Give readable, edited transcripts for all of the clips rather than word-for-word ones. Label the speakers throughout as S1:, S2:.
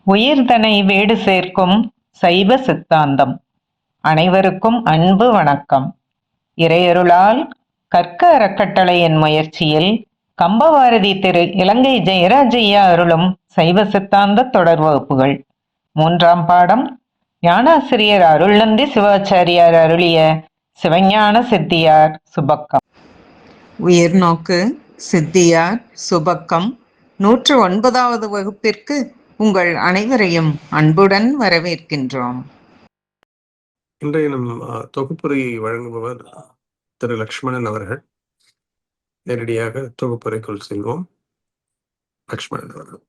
S1: உயிர்தனை வீடு சேர்க்கும் சைவ சித்தாந்தம். அனைவருக்கும் அன்பு வணக்கம். இறையருளால் கற்க அறக்கட்டளை என் முயற்சியில் கம்பவாரதி திரு இலங்கை ஜெயராஜையா அருளும் சைவ சித்தாந்த தொடர் வகுப்புகள். 3ஆம் பாடம் ஞானாசிரியர் அருள்நந்தி சிவாச்சாரியார் அருளிய சிவஞான சித்தியார் சுபக்கம்.
S2: உயிர்நோக்கு சித்தியார் சுபக்கம் 109வது வகுப்பிற்கு உங்கள் அனைவரையும் அன்புடன் வரவேற்கின்றோம்.
S3: இன்றைய நம் தொகுப்புரை வழங்குபவர் திரு லக்ஷ்மணன் அவர்கள். நேரடியாக தொகுப்புரைக்குள் செல்வோம். லக்ஷ்மணன் அவர்கள்.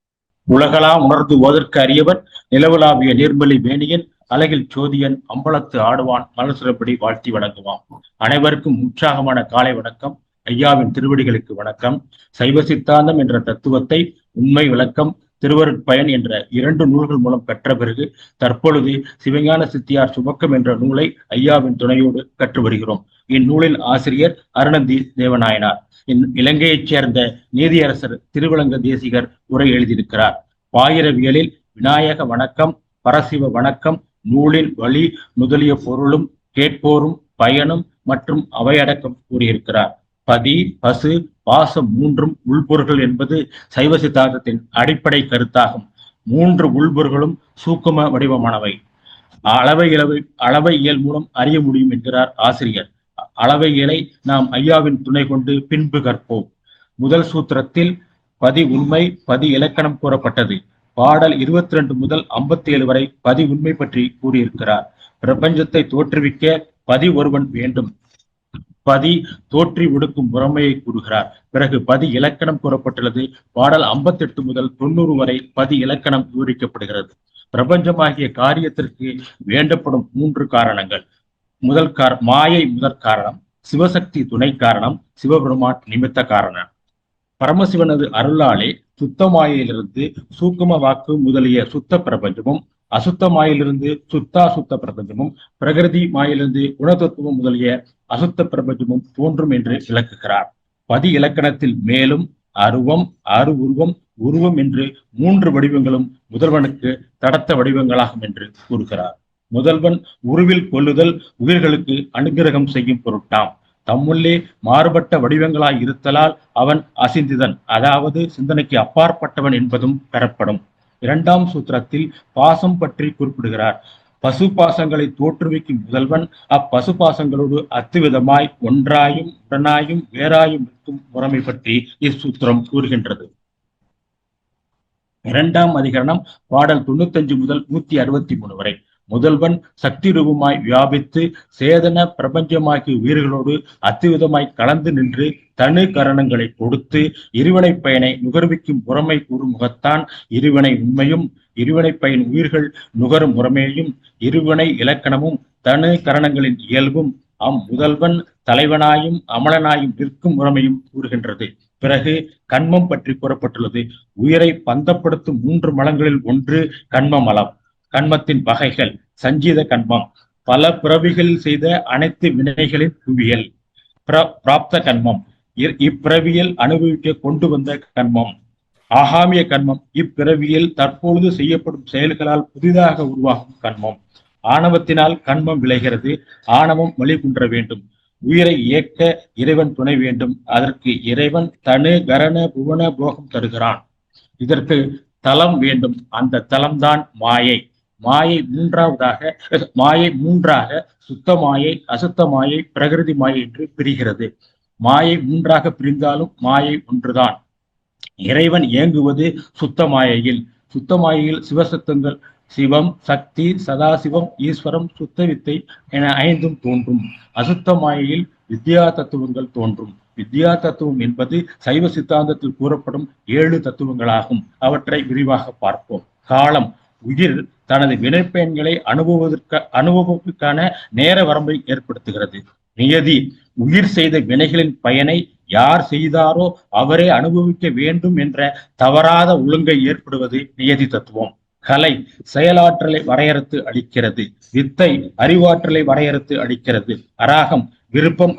S4: உலகலாம் உணர்ந்து ஓதற்கு அறியவன் நிலவுலாவிய நீர்மலி வேணியன் அழகில் சோதியன் அம்பலத்து ஆடுவான் மலசுரப்படி வாழ்த்தி வணங்குவான். அனைவருக்கும் உற்சாகமான காலை வணக்கம். ஐயாவின் திருவடிகளுக்கு வணக்கம். சைவ சித்தாந்தம் என்ற தத்துவத்தை உண்மை விளக்கம் திருவருட்பயன் என்ற 2 நூல்கள் மூலம் பெற்ற பிறகு தற்பொழுது சிவஞான சித்தியார் சுபக்கம் என்ற நூலை ஐயாவின் துணையோடு கற்று வருகிறோம். இந்நூலின் ஆசிரியர் அருணந்தி தேவநாயனார். இலங்கையைச் சேர்ந்த நீதியரசர் திருவிளங்க தேசிகர் உரை எழுதியிருக்கிறார். பாயிரவியலில் விநாயக வணக்கம், பரசிவ வணக்கம், நூலின் வழி முதலிய பொருளும் கேட்போரும் பயனும் மற்றும் அவையடக்கம் கூறியிருக்கிறார். பதி, பசு, பாசம் 3 உள்பொருள்கள் என்பது சைவ சித்தாந்தத்தின் அடிப்படை கருத்தாகும். 3 உள்பொருள்களும் சூக்கும வடிவமானவை. அளவை இயல் மூலம் அறிய முடியும் என்கிறார் ஆசிரியர். அளவை இயலை நாம் ஐயாவின் துணை கொண்டு பின்பு கற்போம். முதல் சூத்திரத்தில் பதி உண்மை, பதி இலக்கணம் கூறப்பட்டது. பாடல் 22 முதல் 57 வரை பதி உண்மை பற்றி கூறியிருக்கிறார். பிரபஞ்சத்தை தோற்றுவிக்க பதி ஒருவன் வேண்டும். பதி தோற்றி ஒடுக்கும் முறைமையை கூறுகிறார். பிறகு பதி இலக்கணம் கூறப்பட்டுள்ளது. பாடல் 58 முதல் 90 வரை பதி இலக்கணம் விவரிக்கப்படுகிறது. பிரபஞ்சமாகிய காரியத்திற்கு வேண்டப்படும் 3 காரணங்கள். மாயை முதற் காரணம், சிவசக்தி துணை காரணம், சிவபெருமான் நிமித்த காரணம். பரமசிவனது அருளாலே சுத்த மாயையிலிருந்து சூக்கும வாக்கு முதலிய சுத்த பிரபஞ்சமும், அசுத்த மாயிலிருந்து சுத்த பிரபஞ்சமும், பிரகிருதி மாயிலிருந்து குணதத்துவம் முதலிய அசுத்த பிரபஞ்சமும் தோன்றும் என்று விளக்குகிறார். பதி இலக்கணத்தில் மேலும் அருவம், உருவம், உருவம் என்று 3 வடிவங்களும் முதல்வனுக்கு தடத்த வடிவங்களாகும் என்று கூறுகிறார். முதல்வன் உருவில் கொள்ளுதல் உயிர்களுக்கு அனுகிரகம் செய்யும் பொருட்டாம். தம்முள்ளே மாறுபட்ட வடிவங்களாய் இருத்தலால் அவன் அசிந்திதன், அதாவது சிந்தனைக்கு அப்பாற்பட்டவன் என்பதும் பெறப்படும். 2ஆம் சூத்திரத்தில் பாசம் பற்றி குறிப்பிடுகிறார். பசு பாசங்களை தோற்றுவிக்கும் முதல்வன் அப்பசு பாசங்களோடு அத்துவிதமாய் ஒன்றாயும் உடனாயும் வேறாயும் இருக்கும் முறைமை பற்றி இச்சூத்திரம் கூறுகின்றது. 2ஆம் அதிகரணம் பாடல் 95 முதல் 163 வரை. முதல்வன் சக்தி ரூபமாய் வியாபித்து சேதன பிரபஞ்சமாகிய உயிர்களோடு அத்துவிதமாய் கலந்து நின்று தனு கரணங்களை கொடுத்து இருவினை பயனை நுகர்விக்கும் முறைமை கூறும் முகத்தான் இருவினை உண்மையும், இருவினை பயன் உயிர்கள் நுகரும் முறைமையும், இருவினை இலக்கணமும், தனு கரணங்களின் இயல்பும் முதல்வன் தலைவனாயும் அமலனாயும் நிற்கும் முறைமையும் கூறுகின்றது. பிறகு கண்மம் பற்றி கூறப்பட்டுள்ளது. உயிரை பந்தப்படுத்தும் 3 மலங்களில் ஒன்று கண்ம மலம். கண்மத்தின் வகைகள்: சஞ்சீத கண்மம், பல பிறவிகளில் செய்த அனைத்து வினைகளின் குவியல். பிராப்த கண்மம், இப்பிறவியில் அனுபவிக்க கொண்டு வந்த கண்மம். ஆகாமிய கண்மம், இப்பிறவியில் தற்பொழுது செய்யப்படும் செயல்களால் புதிதாக உருவாகும் கண்மம். ஆணவத்தினால் கண்மம் விளைகிறது. ஆணவம் வழிகுன்ற வேண்டும். உயிரை இயக்க இறைவன் துணை வேண்டும். அதற்கு இறைவன் தனு கரண புவன போகம் தருகிறான். இதற்கு தலம் வேண்டும். அந்த தலம்தான் மாயை. மாயை மூன்றாக சுத்த மாயை, அசுத்த மாயை, பிரகிருதி மாயை என்று பிரிகிறது. மாயை 3ஆக பிரிந்தாலும் மாயை ஒன்றுதான். இறைவன் இயங்குவது சுத்த மாயையில். சுத்த மாயையில் சிவசத்தங்கள் சிவம், சக்தி, சதாசிவம், ஈஸ்வரம், சுத்த வித்தை என 5ம் தோன்றும். அசுத்த மாயையில் வித்யா தத்துவங்கள் தோன்றும். வித்யா தத்துவம் என்பது சைவ சித்தாந்தத்தில் கூறப்படும் 7 தத்துவங்களாகும். அவற்றை விரிவாக பார்ப்போம். காலம், உயிர் தனது வினைப்பயன்களை அனுபவத்திற்கான நேர வரம்பை ஏற்படுத்துகிறது. நியதி, உயிர் செய்த வினைகளின் பயனை யார் செய்தாரோ அவரே அனுபவிக்க வேண்டும் என்ற தவறாத ஒழுங்கை ஏற்படுவது நியதி தத்துவம். கலை, செயலாற்றலை வரையறுத்து அளிக்கிறது. வித்தை, அறிவாற்றலை வரையறுத்து அளிக்கிறது. அராகம், விருப்பம்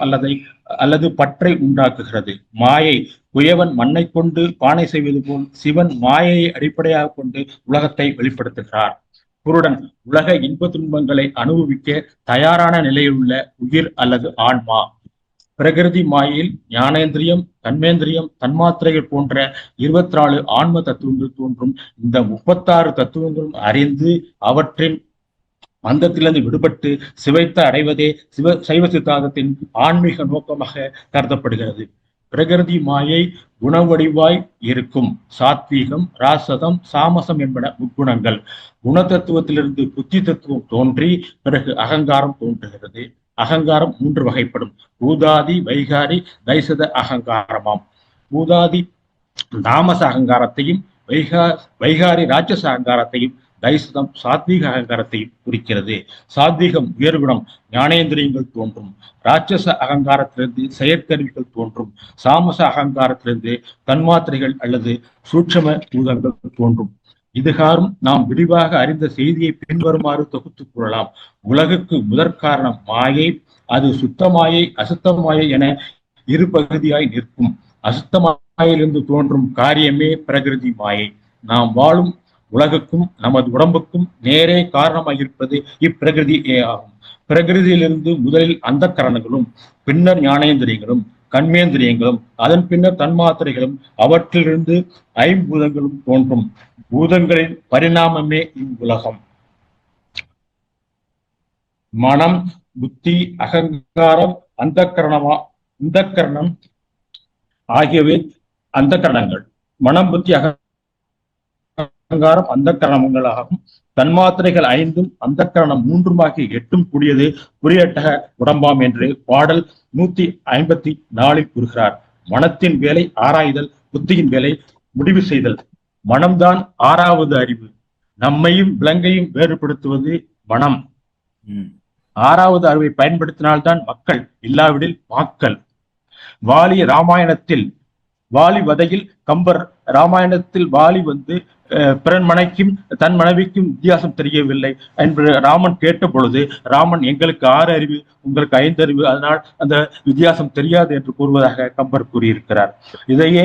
S4: அல்லது பற்றை உண்டாக்குகிறது. மாயை, குயவன் மண்ணை கொண்டு பானை செய்வது போல் சிவன் மாயையை அடிப்படையாக கொண்டு உலகத்தை வெளிப்படுத்துகிறார். குருடன் உலக இன்ப துன்பங்களை அனுபவிக்க தயாரான நிலையில் உள்ள உயிர் அல்லது ஆன்மா. பிரகிருதி மாயில் ஞானேந்திரியம், கண்மேந்திரியம், தன்மாத்திரைகள் போன்ற 24 ஆன்ம தத்துவங்கள் தோன்றும். இந்த 36 தத்துவங்களும் அறிந்து அவற்றின் மந்தத்திலிருந்து விடுபட்டு சிவைத்த அடைவதே சைவ சித்தாந்தத்தின் ஆன்மீக நோக்கமாக கருதப்படுகிறது. பிரகிருதி மாயை குணவடிவாய் இருக்கும். சாத்வீகம், ராசதம், சாமசம் என்பன முக்குணங்கள். குணதத்துவத்திலிருந்து புத்தி தத்துவம் தோன்றி பிறகு அகங்காரம் தோன்றுகிறது. அகங்காரம் 3 வகைப்படும். பூதாதி, வைகாரி, தைசத அகங்காரமாம். பூதாதி தாமச அகங்காரத்தையும், வைகாரி ராட்சச அகங்காரத்தையும், தைசதம் சாத்வீக அகங்காரத்தையும் குறிக்கிறது. சாத்வீகம் உயர்குணம், ஞானேந்திரியங்கள் தோன்றும். ராட்சச அகங்காரத்திலிருந்து செயற்கருவிகள் தோன்றும். சாமச அகங்காரத்திலிருந்து தன்மாத்திரைகள் அல்லது சூட்சம பூதங்கள் தோன்றும். இதுகாரும் நாம் விரிவாக அறிந்த செய்தியை பின்வருமாறு தொகுத்துக் கூறலாம். உலகுக்கு முதற் காரணம் மாயை. அது சுத்த மாயை, அசுத்த மாயை என 2 பகுதியாய் நிற்கும். அசுத்த மாயிலிருந்து தோன்றும் காரியமே பிரகிருதி மாயை. நாம் வாழும் உலகுக்கும் நமது உடம்புக்கும் நேரே காரணமாக இருப்பது இப்பிரகிருதியே ஆகும். பிரகிருதியிலிருந்து முதலில் அந்த கரணங்களும், பின்னர் ஞானேந்திரியங்களும், கண்மேந்திரியங்களும், அதன் பின்னர் தன்மாத்திரைகளும், அவற்றிலிருந்து 5 பூதங்களும் தோன்றும். பூதங்களின் பரிணாமமே இவ்வுலகம். மனம், புத்தி, அகங்காரம், அந்தக்கரணம் ஆகியவை அந்த கரணங்கள். மனம், புத்தி, அகங்காரம் அந்த கரணங்களாகும். தன்மாத்திரைகள் 5ம் அந்த கரணம் 3 ஆகிய 8 கூடியது புரியட்டக உடம்பாம் என்று பாடல் 154 கூறுகிறார். மனத்தின் வேலை ஆராய்தல், புத்தியின் வேலை முடிவு செய்தல். மனம்தான் 6வது அறிவு. நம்மையும் விலங்கையும் வேறுபடுத்துவது மனம். 6வது அறிவை பயன்படுத்தினால்தான் மக்கள், இல்லாவிடில் மாக்கள். வாலி ராமாயணத்தில், வாலி வதையில் கம்பர் ராமாயணத்தில் வாலி பிறன் மனைக்கும் தன் மனைவிக்கும் வித்தியாசம் தெரியவில்லை என்று ராமன் கேட்ட பொழுது, ராமன் எங்களுக்கு 6 அறிவு, உங்களுக்கு 5 அறிவு, அதனால் அந்த வித்தியாசம் தெரியாது என்று கூறுவதாக கம்பர் கூறியிருக்கிறார். இதையே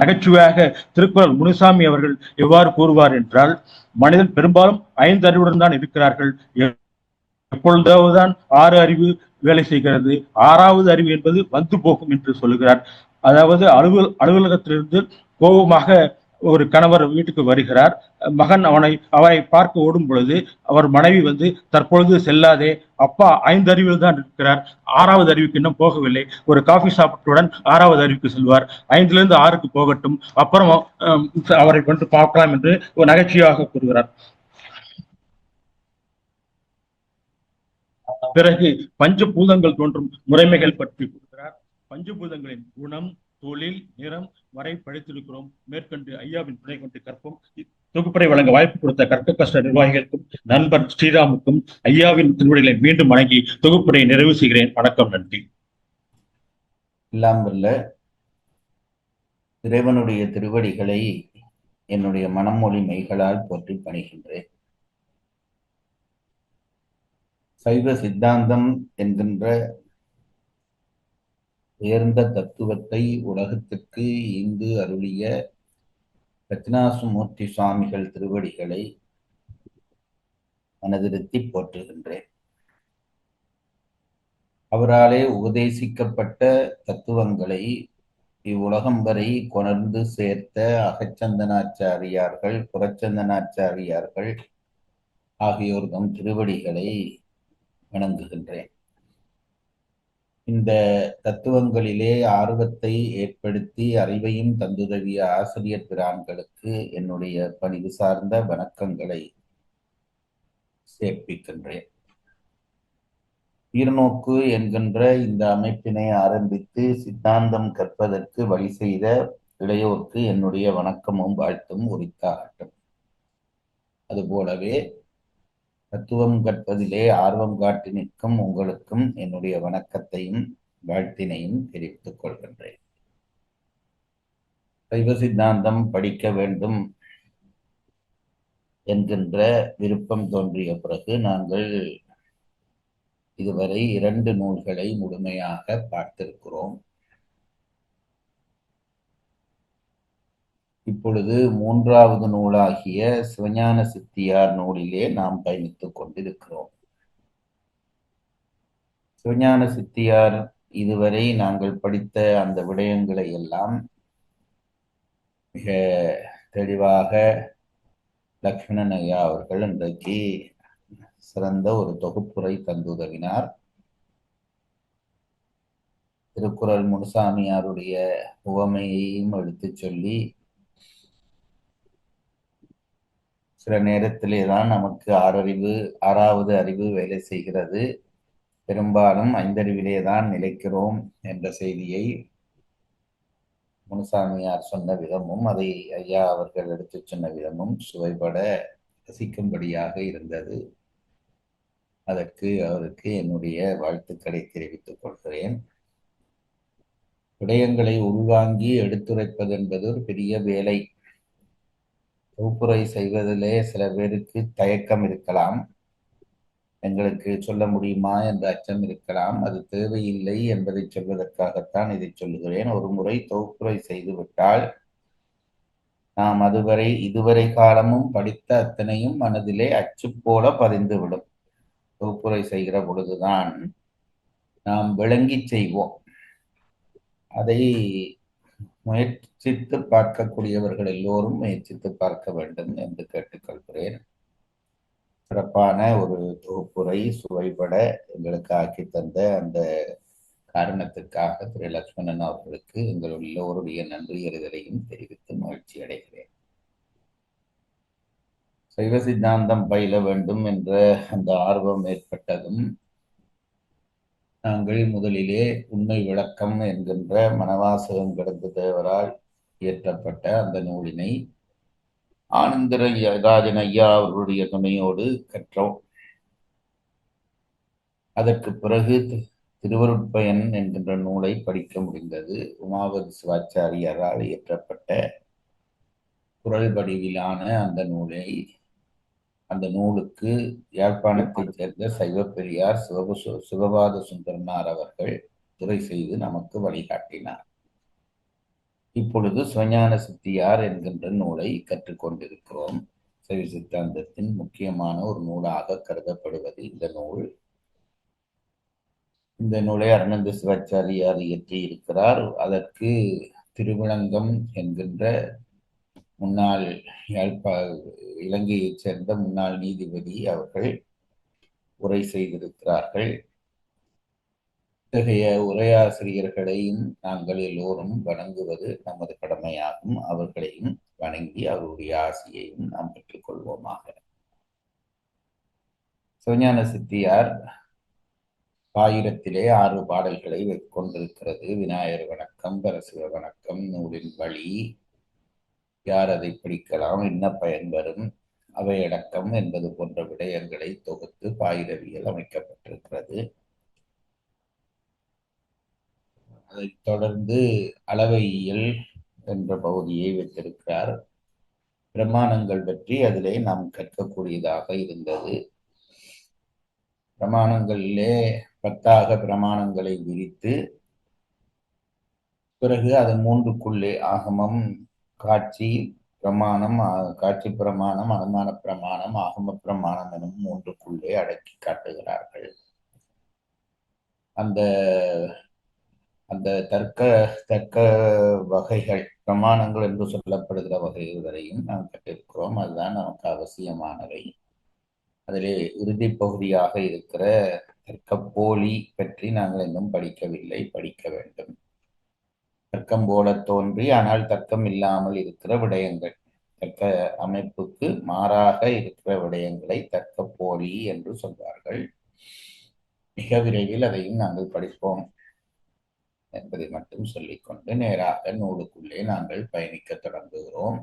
S4: நகைச்சுவையாக திருக்குறள் முனுசாமி அவர்கள் எவ்வாறு கூறுவார் என்றால், மனிதன் பெரும்பாலும் 5 அறிவுடன் தான் இருக்கிறார்கள். எப்பொழுதாவதுதான் 6 அறிவு வேலை செய்கிறது. 6வது அறிவு என்பது வந்து போகும் என்று சொல்லுகிறார். அதாவது அலுவலகத்திலிருந்து கோபமாக ஒரு கணவர் வீட்டுக்கு வருகிறார். மகன் அவரை பார்க்க ஓடும் பொழுது அவர் மனைவி தற்பொழுது செல்லாதே, அப்பா 5 அறிவில் தான் இருக்கிறார், 6வது அறிவுக்கு இன்னும் போகவில்லை. ஒரு காஃபி சாப்பிட்டுடன் 6வது அறிவுக்கு செல்வார். 5லிருந்து 6க்கு போகட்டும், அப்புறம் அவரை பார்க்கலாம் என்று ஒரு நகைச்சுவையாக கூறுகிறார். பிறகு பஞ்சபூதங்கள் தோன்றும் முறைமைகள் பற்றி கூறுகிறார். பஞ்சபூதங்களின் குணம், தொழில், நிறம் வரை படித்திருக்கிறோம். மேற்கொண்டு ஐயாவின் துணை கொண்டு கற்போம். தொகுப்பறை வழங்க வாய்ப்பு கொடுத்த கற்க கஷ்ட நிர்வாகிகளுக்கும் நண்பர் ஸ்ரீராமுக்கும் ஐயாவின் திருவடிகளை மீண்டும் வணங்கி தொகுப்பறை நிறைவு செய்கிறேன். வணக்கம், நன்றி.
S5: எல்லாம் வல்ல இறைவனுடைய திருவடிகளை என்னுடைய மனமொழி மெய்களால் போற்றி பணிகின்றேன். சைவ சித்தாந்தம் என்கின்ற உயர்ந்த தத்துவத்தை உலகத்திற்கு ஈந்து அருளிய ரத்னாசுமூர்த்தி சுவாமிகள் திருவடிகளை மனதிருத்தி போற்றுகின்றேன். அவராலே உபதேசிக்கப்பட்ட தத்துவங்களை இவ்வுலகம் வரை கொணர்ந்து சேர்த்த அகச்சந்தனாச்சாரியார்கள், புறச்சந்தனாச்சாரியார்கள் ஆகியோர்தம் திருவடிகளை வணங்குகின்றேன். இந்த தத்துவங்களிலே ஆர்வத்தை ஏற்படுத்தி அறிவையும் தந்துதவிய ஆசிரியர் பிரான்களுக்கு என்னுடைய பணிவு சார்ந்த வணக்கங்களை சேர்ப்பிக்கின்றேன். ஈர்நோக்கு என்கின்ற இந்த அமைப்பினை ஆரம்பித்து சித்தாந்தம் கற்பதற்கு வழி செய்த இளையோர்க்கு என்னுடைய வணக்கமும் வாழ்த்தும் உரித்தாகட்டும். அதுபோலவே தத்துவம் கற்பதிலே ஆர்வம் காட்டி நிற்கும் உங்களுக்கும் என்னுடைய வணக்கத்தையும் வாழ்த்தினையும் தெரிவித்துக் கொள்கின்றேன். சைவ சித்தாந்தம் படிக்க வேண்டும் என்கின்ற விருப்பம் தோன்றிய பிறகு நாங்கள் இதுவரை 2 நூல்களை முழுமையாக பார்த்திருக்கிறோம். இப்பொழுது மூன்றாவது நூலாகிய சிவஞான சித்தியார் நூலிலே நாம் பயணித்துக் கொண்டிருக்கிறோம். சிவஞான சித்தியார் இதுவரை நாங்கள் படித்த அந்த விடயங்களை எல்லாம் மிக தெளிவாக லக்ஷ்மணன் ஐயா அவர்கள் இன்றைக்கு சிறந்த ஒரு தொகுப்புரை தந்துதவினார். திருக்குறள் முனுசாமியாருடைய உவமையையும் எடுத்துச் சொல்லி சில நேரத்திலே தான் நமக்கு ஆறாவது அறிவு வேலை செய்கிறது, பெரும்பாலும் ஐந்தறிவிலே தான் நிலைக்கிறோம் என்ற செய்தியை முனுசாமியார் சொன்ன விதமும் அதை ஐயா அவர்கள் எடுத்துச் சொன்ன விதமும் சுவைபட ரசிக்கும்படியாக இருந்தது. அதற்கு அவருக்கு என்னுடைய வாழ்த்துக்களை தெரிவித்துக் கொள்கிறேன். விடயங்களை உள்வாங்கி எடுத்துரைப்பது என்பது ஒரு பெரிய வேலை. தொகுப்புரை செய்வதிலே சில பேருக்கு தயக்கம் இருக்கலாம், எங்களுக்கு சொல்ல முடியுமா என்ற அச்சம் இருக்கலாம். அது தேவையில்லை என்பதை சொல்வதற்காகத்தான் இதை சொல்லுகிறேன். ஒரு முறை தொகுப்புரை செய்துவிட்டால் நாம் இதுவரை காலமும் படித்த அத்தனையும் மனதிலே அச்சு போல பதிந்துவிடும். தொகுப்புரை செய்கிற பொழுதுதான் நாம் விளங்கி செய்வோம். அதை முயற்சித்து பார்க்கக்கூடியவர்கள் எல்லோரும் முயற்சித்து பார்க்க வேண்டும் என்று கேட்டுக்கொள்கிறேன். சிறப்பான ஒரு தொகுப்புரை சுவைபட எங்களுக்கு ஆக்கி தந்த அந்த காரணத்துக்காக திரு லக்ஷ்மணன் அவர்களுக்கு எங்கள் எல்லோருடைய நன்றி அறிதலையும் தெரிவித்து மகிழ்ச்சி அடைகிறேன். சைவ சித்தாந்தம் பயில வேண்டும் என்ற அந்த ஆர்வம் ஏற்பட்டதும் நாங்கள் முதலிலே உண்மை விளக்கம் என்கின்ற மணவாசகம் கிடந்த தேவரால் இயற்றப்பட்ட அந்த நூலினை ஆனந்தராஜன் ஐயா அவர்களுடைய துணையோடு கற்றோம். அதற்கு பிறகு திருவருட்பயன் என்கின்ற நூலை படிக்க முடிந்தது. உமாபதி சிவாச்சாரியாரால் இயற்றப்பட்ட குறள் வடிவிலான அந்த நூலுக்கு யாழ்ப்பாணத்தைச் சேர்ந்த சைவ பெரியார் சிவபாத சுந்தரனார் அவர்கள் துறை செய்து நமக்கு வழிகாட்டினார். இப்பொழுது சிவஞான சித்தியார் என்கின்ற நூலை கற்றுக்கொண்டிருக்கிறோம். சைவ சித்தாந்தத்தின் முக்கியமான ஒரு நூலாக கருதப்படுவது இந்த நூல். இந்த நூலை அருணந்த சிவாச்சாரியார் இயற்றியிருக்கிறார். அதற்கு திருவிளங்கம் என்கின்ற முன்னாள் இலங்கையைச் சேர்ந்த முன்னாள் நீதிபதி அவர்கள் உரை செய்திருக்கிறார்கள். இத்தகைய உரையாசிரியர்களையும் நாங்கள் எல்லோரும் வணங்குவது நமது கடமையாகும். அவர்களையும் வணங்கி அவருடைய ஆசியையும் நாம் பெற்றுக்கொள்வோமாக. சிவஞான சித்தியார் 1000 6 பாடல்களை கொண்டிருக்கிறது. விநாயகர் வணக்கம், பரசிவ வணக்கம், நூலின் வழி, யார் அதை படிக்கலாம், என்ன பயன் வரும், அவையடக்கம் என்பது போன்ற விடயங்களை தொகுத்து பாயிரவியல் அமைக்கப்பட்டிருக்கிறது. அதைத் தொடர்ந்து அளவையியல் என்ற பகுதியை வைத்திருக்கிறார். பிரமாணங்கள் பற்றி அதிலே நாம் கற்கக்கூடியதாக இருந்தது. பிரமாணங்களிலே 10 பிரமாணங்களை விரித்து பிறகு அது 3க்குள்ளே ஆகமம், காட்சி பிரமாணம், காட்சி பிரமாணம், அனுமான பிரமாணம், ஆகம பிரமாணம் எனும் 3க்குள்ளே அடக்கி காட்டுகிறார்கள். அந்த அந்த தர்க்க வகைகள், பிரமாணங்கள் என்று சொல்லப்படுகிற வகைகள் வரையும் நாம் கற்றிருக்கிறோம். அதுதான் நமக்கு அவசியமானவை. அதிலே இறுதி பகுதியாக இருக்கிற தர்க்கப்போலி பற்றி நாங்கள் இன்னும் படிக்கவில்லை, படிக்க வேண்டும். தர்க்கம் போல தோன்றி ஆனால் தர்க்கம் இல்லாமல் இருக்கிற விடயங்கள், தர்க்க அமைப்புக்கு மாறாக இருக்கிற விடயங்களை தர்க்கப்போலி என்று சொல்வார்கள். மிக விரைவில் அதையும் நாங்கள் படிப்போம் என்பதை மட்டும் சொல்லிக்கொண்டு நேராக நூலுக்குள்ளே நாங்கள் பயணிக்க தொடங்குகிறோம்.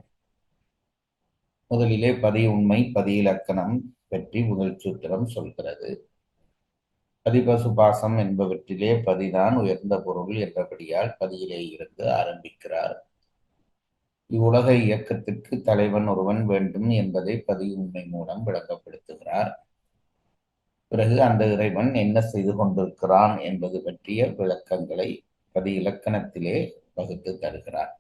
S5: முதலிலே பதி உண்மை, பதி இலக்கணம் பற்றி முதல் சூத்திரம் சொல்கிறது. பதிபசுபாசம் என்பவற்றிலே பதிதான் உயர்ந்த பொருள் என்றபடியால் பதியிலே இருந்து ஆரம்பிக்கிறார். இவ்வுலக இயக்கத்திற்கு தலைவன் ஒருவன் வேண்டும் என்பதை பதி உண்மை மூலம் விளங்கப்படுத்துகிறார். பிறகு அந்த இறைவன் என்ன செய்து கொண்டிருக்கிறான் என்பது பற்றிய விளக்கங்களை பதி இலக்கணத்திலே வகுத்து தருகிறார்.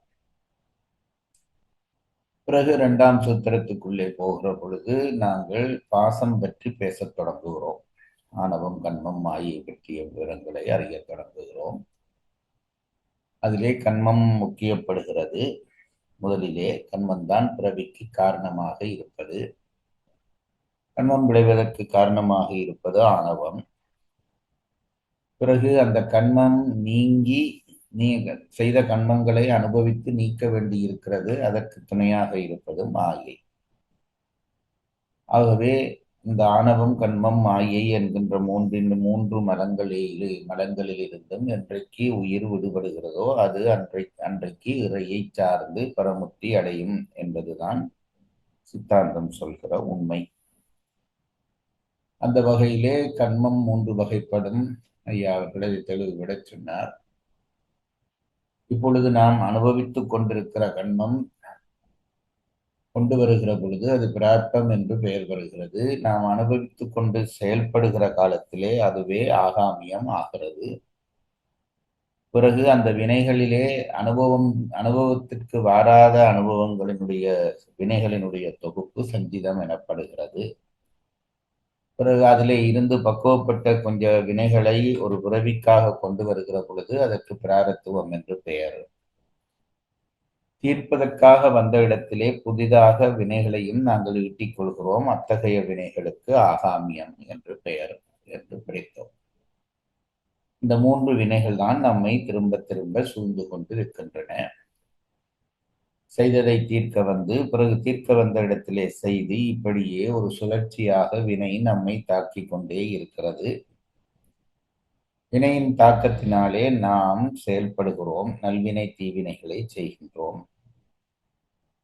S5: பிறகு இரண்டாம் சூத்திரத்துக்குள்ளே போகிற பொழுது நாங்கள் பாசம் பற்றி பேசத் தொடங்குகிறோம். ஆணவம், கண்மம், மாயை பற்றிய விவரங்களை அறியத் தொடங்குகிறோம். அதிலே கண்மம் முக்கியப்படுகிறது. முதலிலே கண்மம்தான் பிறவிக்கு காரணமாக இருப்பது. கண்மம் விளைவதற்கு காரணமாக இருப்பது ஆணவம். பிறகு அந்த கண்மம் நீங்கி செய்த கண்மங்களை அனுபவித்து நீக்க வேண்டி இருக்கிறது. அதற்கு துணையாக இருப்பது மாயை. ஆகவே இந்த ஆணவம், கண்மம், மாயை என்கின்ற மூன்று மலங்களிலிருந்தும் என்றைக்கு உயிர் விடுபடுகிறதோ அது அன்றைக்கு இறையை சார்ந்து பரமுக்தி அடையும் என்பதுதான் சித்தாந்தம் சொல்கிற உண்மை. அந்த வகையிலே கண்மம் 3 வகைப்படும். ஐயா அவர்கள் அதை தெளிவுபட சொன்னார். இப்பொழுது நாம் அனுபவித்துக் கொண்டிருக்கிற கண்மம் கொண்டு வருகிற பொழுது அது பிரார்த்தம் என்று பெயர் வருகிறது. நாம் அனுபவித்துக் கொண்டு செயல்படுகிற காலத்திலே அதுவே ஆகாமியம் ஆகிறது. பிறகு அந்த வினைகளிலே அனுபவத்திற்கு வாராத வினைகளினுடைய தொகுப்பு சஞ்சிதம் எனப்படுகிறது. பிறகு அதிலே இருந்து பக்குவப்பட்ட கொஞ்சம் வினைகளை ஒரு பிறவிக்காக கொண்டு வருகிற பொழுது அதற்கு பிராரத்துவம் என்று பெயர். தீர்ப்பதற்காக வந்த இடத்திலே புதிதாக வினைகளையும் நாங்கள் ஈட்டிக் கொள்கிறோம். அத்தகைய வினைகளுக்கு ஆகாமியம் என்று பெயர் என்று பிரித்தோம். இந்த 3 வினைகள் தான் நம்மை திரும்ப திரும்ப சூழ்ந்து கொண்டு இருக்கின்றன. செய்ததை தீர்க்க வந்து பிறகு தீர்க்க வந்த இடத்திலே செய்து இப்படியே ஒரு சுழற்சியாக வினை நம்மை தாக்கிக் கொண்டே இருக்கிறது. வினையின் தாக்கத்தினாலே நாம் செயல்படுகிறோம். நல்வினை தீவினைகளை செய்கின்றோம்.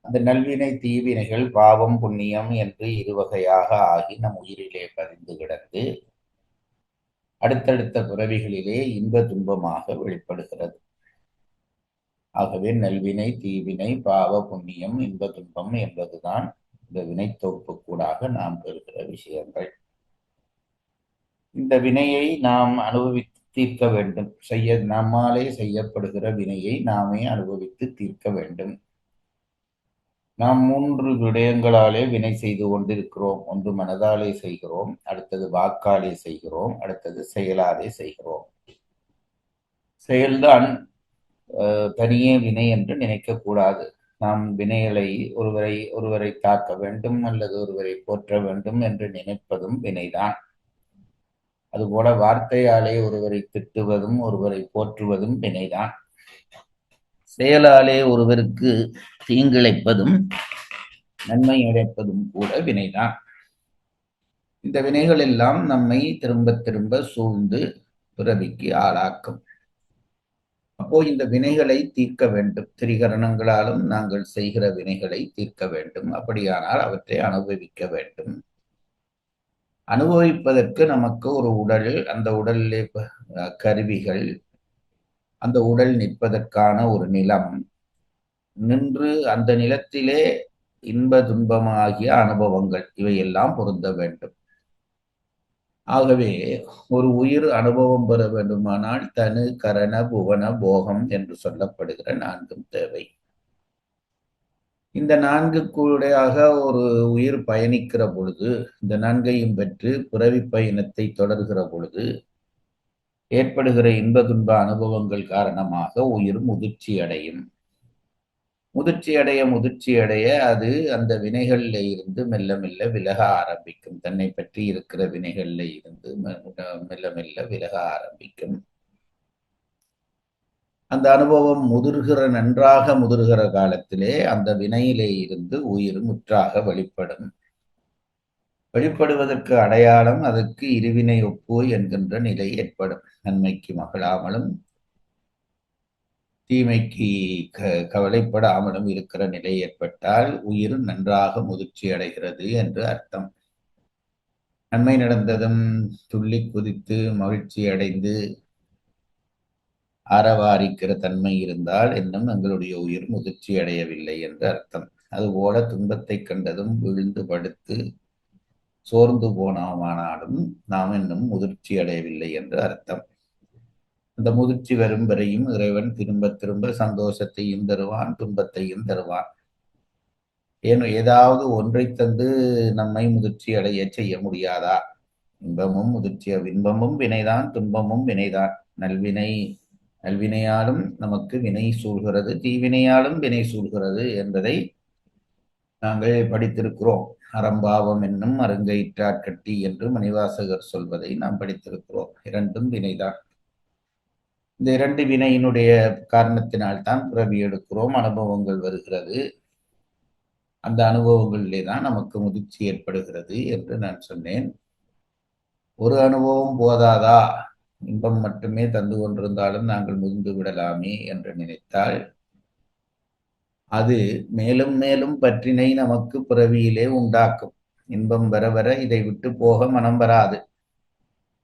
S5: அந்த நல்வினை தீவினைகள் பாவம், புண்ணியம் என்று 2 வகையாக ஆகி நம் உயிரிலே பதிந்து கிடந்து அடுத்தடுத்த பிறவிகளிலே இன்ப துன்பமாக வெளிப்படுகிறது. ஆகவே நல்வினை, தீவினை, பாவ, புண்ணியம், இன்ப துன்பம் என்பதுதான் இந்த வினைத்தொகுப்பு கூடாக நாம் பெறுகிற விஷயங்கள். இந்த வினையை நாம் அனுபவித்து தீர்க்க வேண்டும். நம்மாலே செய்யப்படுகிற வினையை நாமே அனுபவித்து தீர்க்க வேண்டும். நாம் 3 விடயங்களாலே வினை செய்து கொண்டிருக்கிறோம். ஒன்று மனதாலே செய்கிறோம், அடுத்தது வாக்காலே செய்கிறோம், அடுத்தது செயலாலே செய்கிறோம். செயல்தான் தனியே வினை என்று நினைக்கக்கூடாது. நாம் வினைகளை ஒருவரை தாக்க வேண்டும் அல்லது ஒருவரை போற்ற வேண்டும் என்று நினைப்பதும் வினைதான். அதுபோல வார்த்தையாலே ஒருவரை திட்டுவதும் ஒருவரை போற்றுவதும் வினைதான். செயலாலே ஒருவருக்கு தீங்கிழைப்பதும் நன்மை இழைப்பதும் கூட வினைதான். இந்த வினைகள் எல்லாம் நம்மை திரும்ப திரும்ப சூழ்ந்து பிறவிக்கு ஆளாக்கும். அப்போ இந்த வினைகளை தீர்க்க வேண்டும். திரிகரணங்களாலும் நாங்கள் செய்கிற வினைகளை தீர்க்க வேண்டும். அப்படியானால் அவற்றை அனுபவிக்க வேண்டும். அனுபவிப்பதற்கு நமக்கு ஒரு உடல், அந்த உடலிலே கருவிகள், அந்த உடல் நிற்பதற்கான ஒரு நிலம், நின்று அந்த நிலத்திலே இன்ப துன்பமாகிய அனுபவங்கள் இவையெல்லாம் பொருந்த வேண்டும். ஆகவே ஒரு உயிர் அனுபவம் பெற வேண்டுமானால் தனு, கரண, புவன, போகம் என்று சொல்லப்படுகிற 4ம் தேவை. இந்த 4 கூடையாக ஒரு உயிர் பயணிக்கிற பொழுது, இந்த 4ஐயும் பெற்று பிறவி பயணத்தை தொடர்கிற பொழுது ஏற்படுகிற இன்ப துன்ப அனுபவங்கள் காரணமாக உயிர் முதிர்ச்சி அடையும். முதிர்ச்சி அடைய அது அந்த வினைகள்ல இருந்து மெல்ல மெல்ல விலக ஆரம்பிக்கும். தன்னை பற்றி இருக்கிற வினைகள்ல இருந்து மெல்ல மெல்ல விலக ஆரம்பிக்கும். அந்த அனுபவம் நன்றாக முதிர்கிற காலத்திலே அந்த வினையிலே இருந்து உயிர் முற்றாக வெளிப்படும். வெளிப்படுவதற்கு அடையாளம் அதற்கு இருவினை ஒப்பு என்கின்ற நிலை ஏற்படும். நன்மைக்கு மகிழாமலும் தீமைக்கு கவலைப்படாமலும் இருக்கிற நிலை ஏற்பட்டால் உயிர் நன்றாக முதிர்ச்சி அடைகிறது என்று அர்த்தம். நன்மை நடந்ததும் துள்ளி குதித்து மகிழ்ச்சி அடைந்து ஆரவாரிக்கிற தன்மை இருந்தால் இன்னும் எங்களுடைய உயிர் முதிர்ச்சி அடையவில்லை என்று அர்த்தம். அதுபோல துன்பத்தை கண்டதும் விழுந்து படுத்து சோர்ந்து போனோமானாலும் நாம் இன்னும் முதிர்ச்சி அடையவில்லை என்று அர்த்தம். அந்த முதிர்ச்சி வரும் வரையும் இறைவன் திரும்ப திரும்ப சந்தோஷத்தையும் தருவான், துன்பத்தையும் தருவான். ஏதாவது ஒன்றை தந்து நம்மை முதிர்ச்சி அடைய செய்ய முடியாதா? இன்பமும் இன்பமும் வினைதான், துன்பமும் வினைதான். நல்வினை நல்வினையாலும் நமக்கு வினை சூழ்கிறது, தீவினையாலும் வினை சூழ்கிறது என்பதை நாங்கள் படித்திருக்கிறோம். அறம்பாவம் என்னும் அருங்கயிற்றாற் கட்டி என்று மணிவாசகர் சொல்வதை நாம் படித்திருக்கிறோம். இரண்டும் வினைதான். இந்த இரண்டு வினையினுடைய காரணத்தினால்தான் பிறவி எடுக்கிறோம், அனுபவங்கள் வருகிறது. அந்த அனுபவங்களிலே தான் நமக்கு முதிர்ச்சி ஏற்படுகிறது என்று நான் சொன்னேன். ஒரு அனுபவம் போதாதா? இன்பம் மட்டுமே தந்து கொண்டிருந்தாலும் நாங்கள் முதிர்ந்து விடலாமே என்று நினைத்தால் அது மேலும் மேலும் பற்றினை நமக்கு பிறவியிலே உண்டாக்கும். இன்பம் வர வர இதை விட்டு போக மனம் வராது.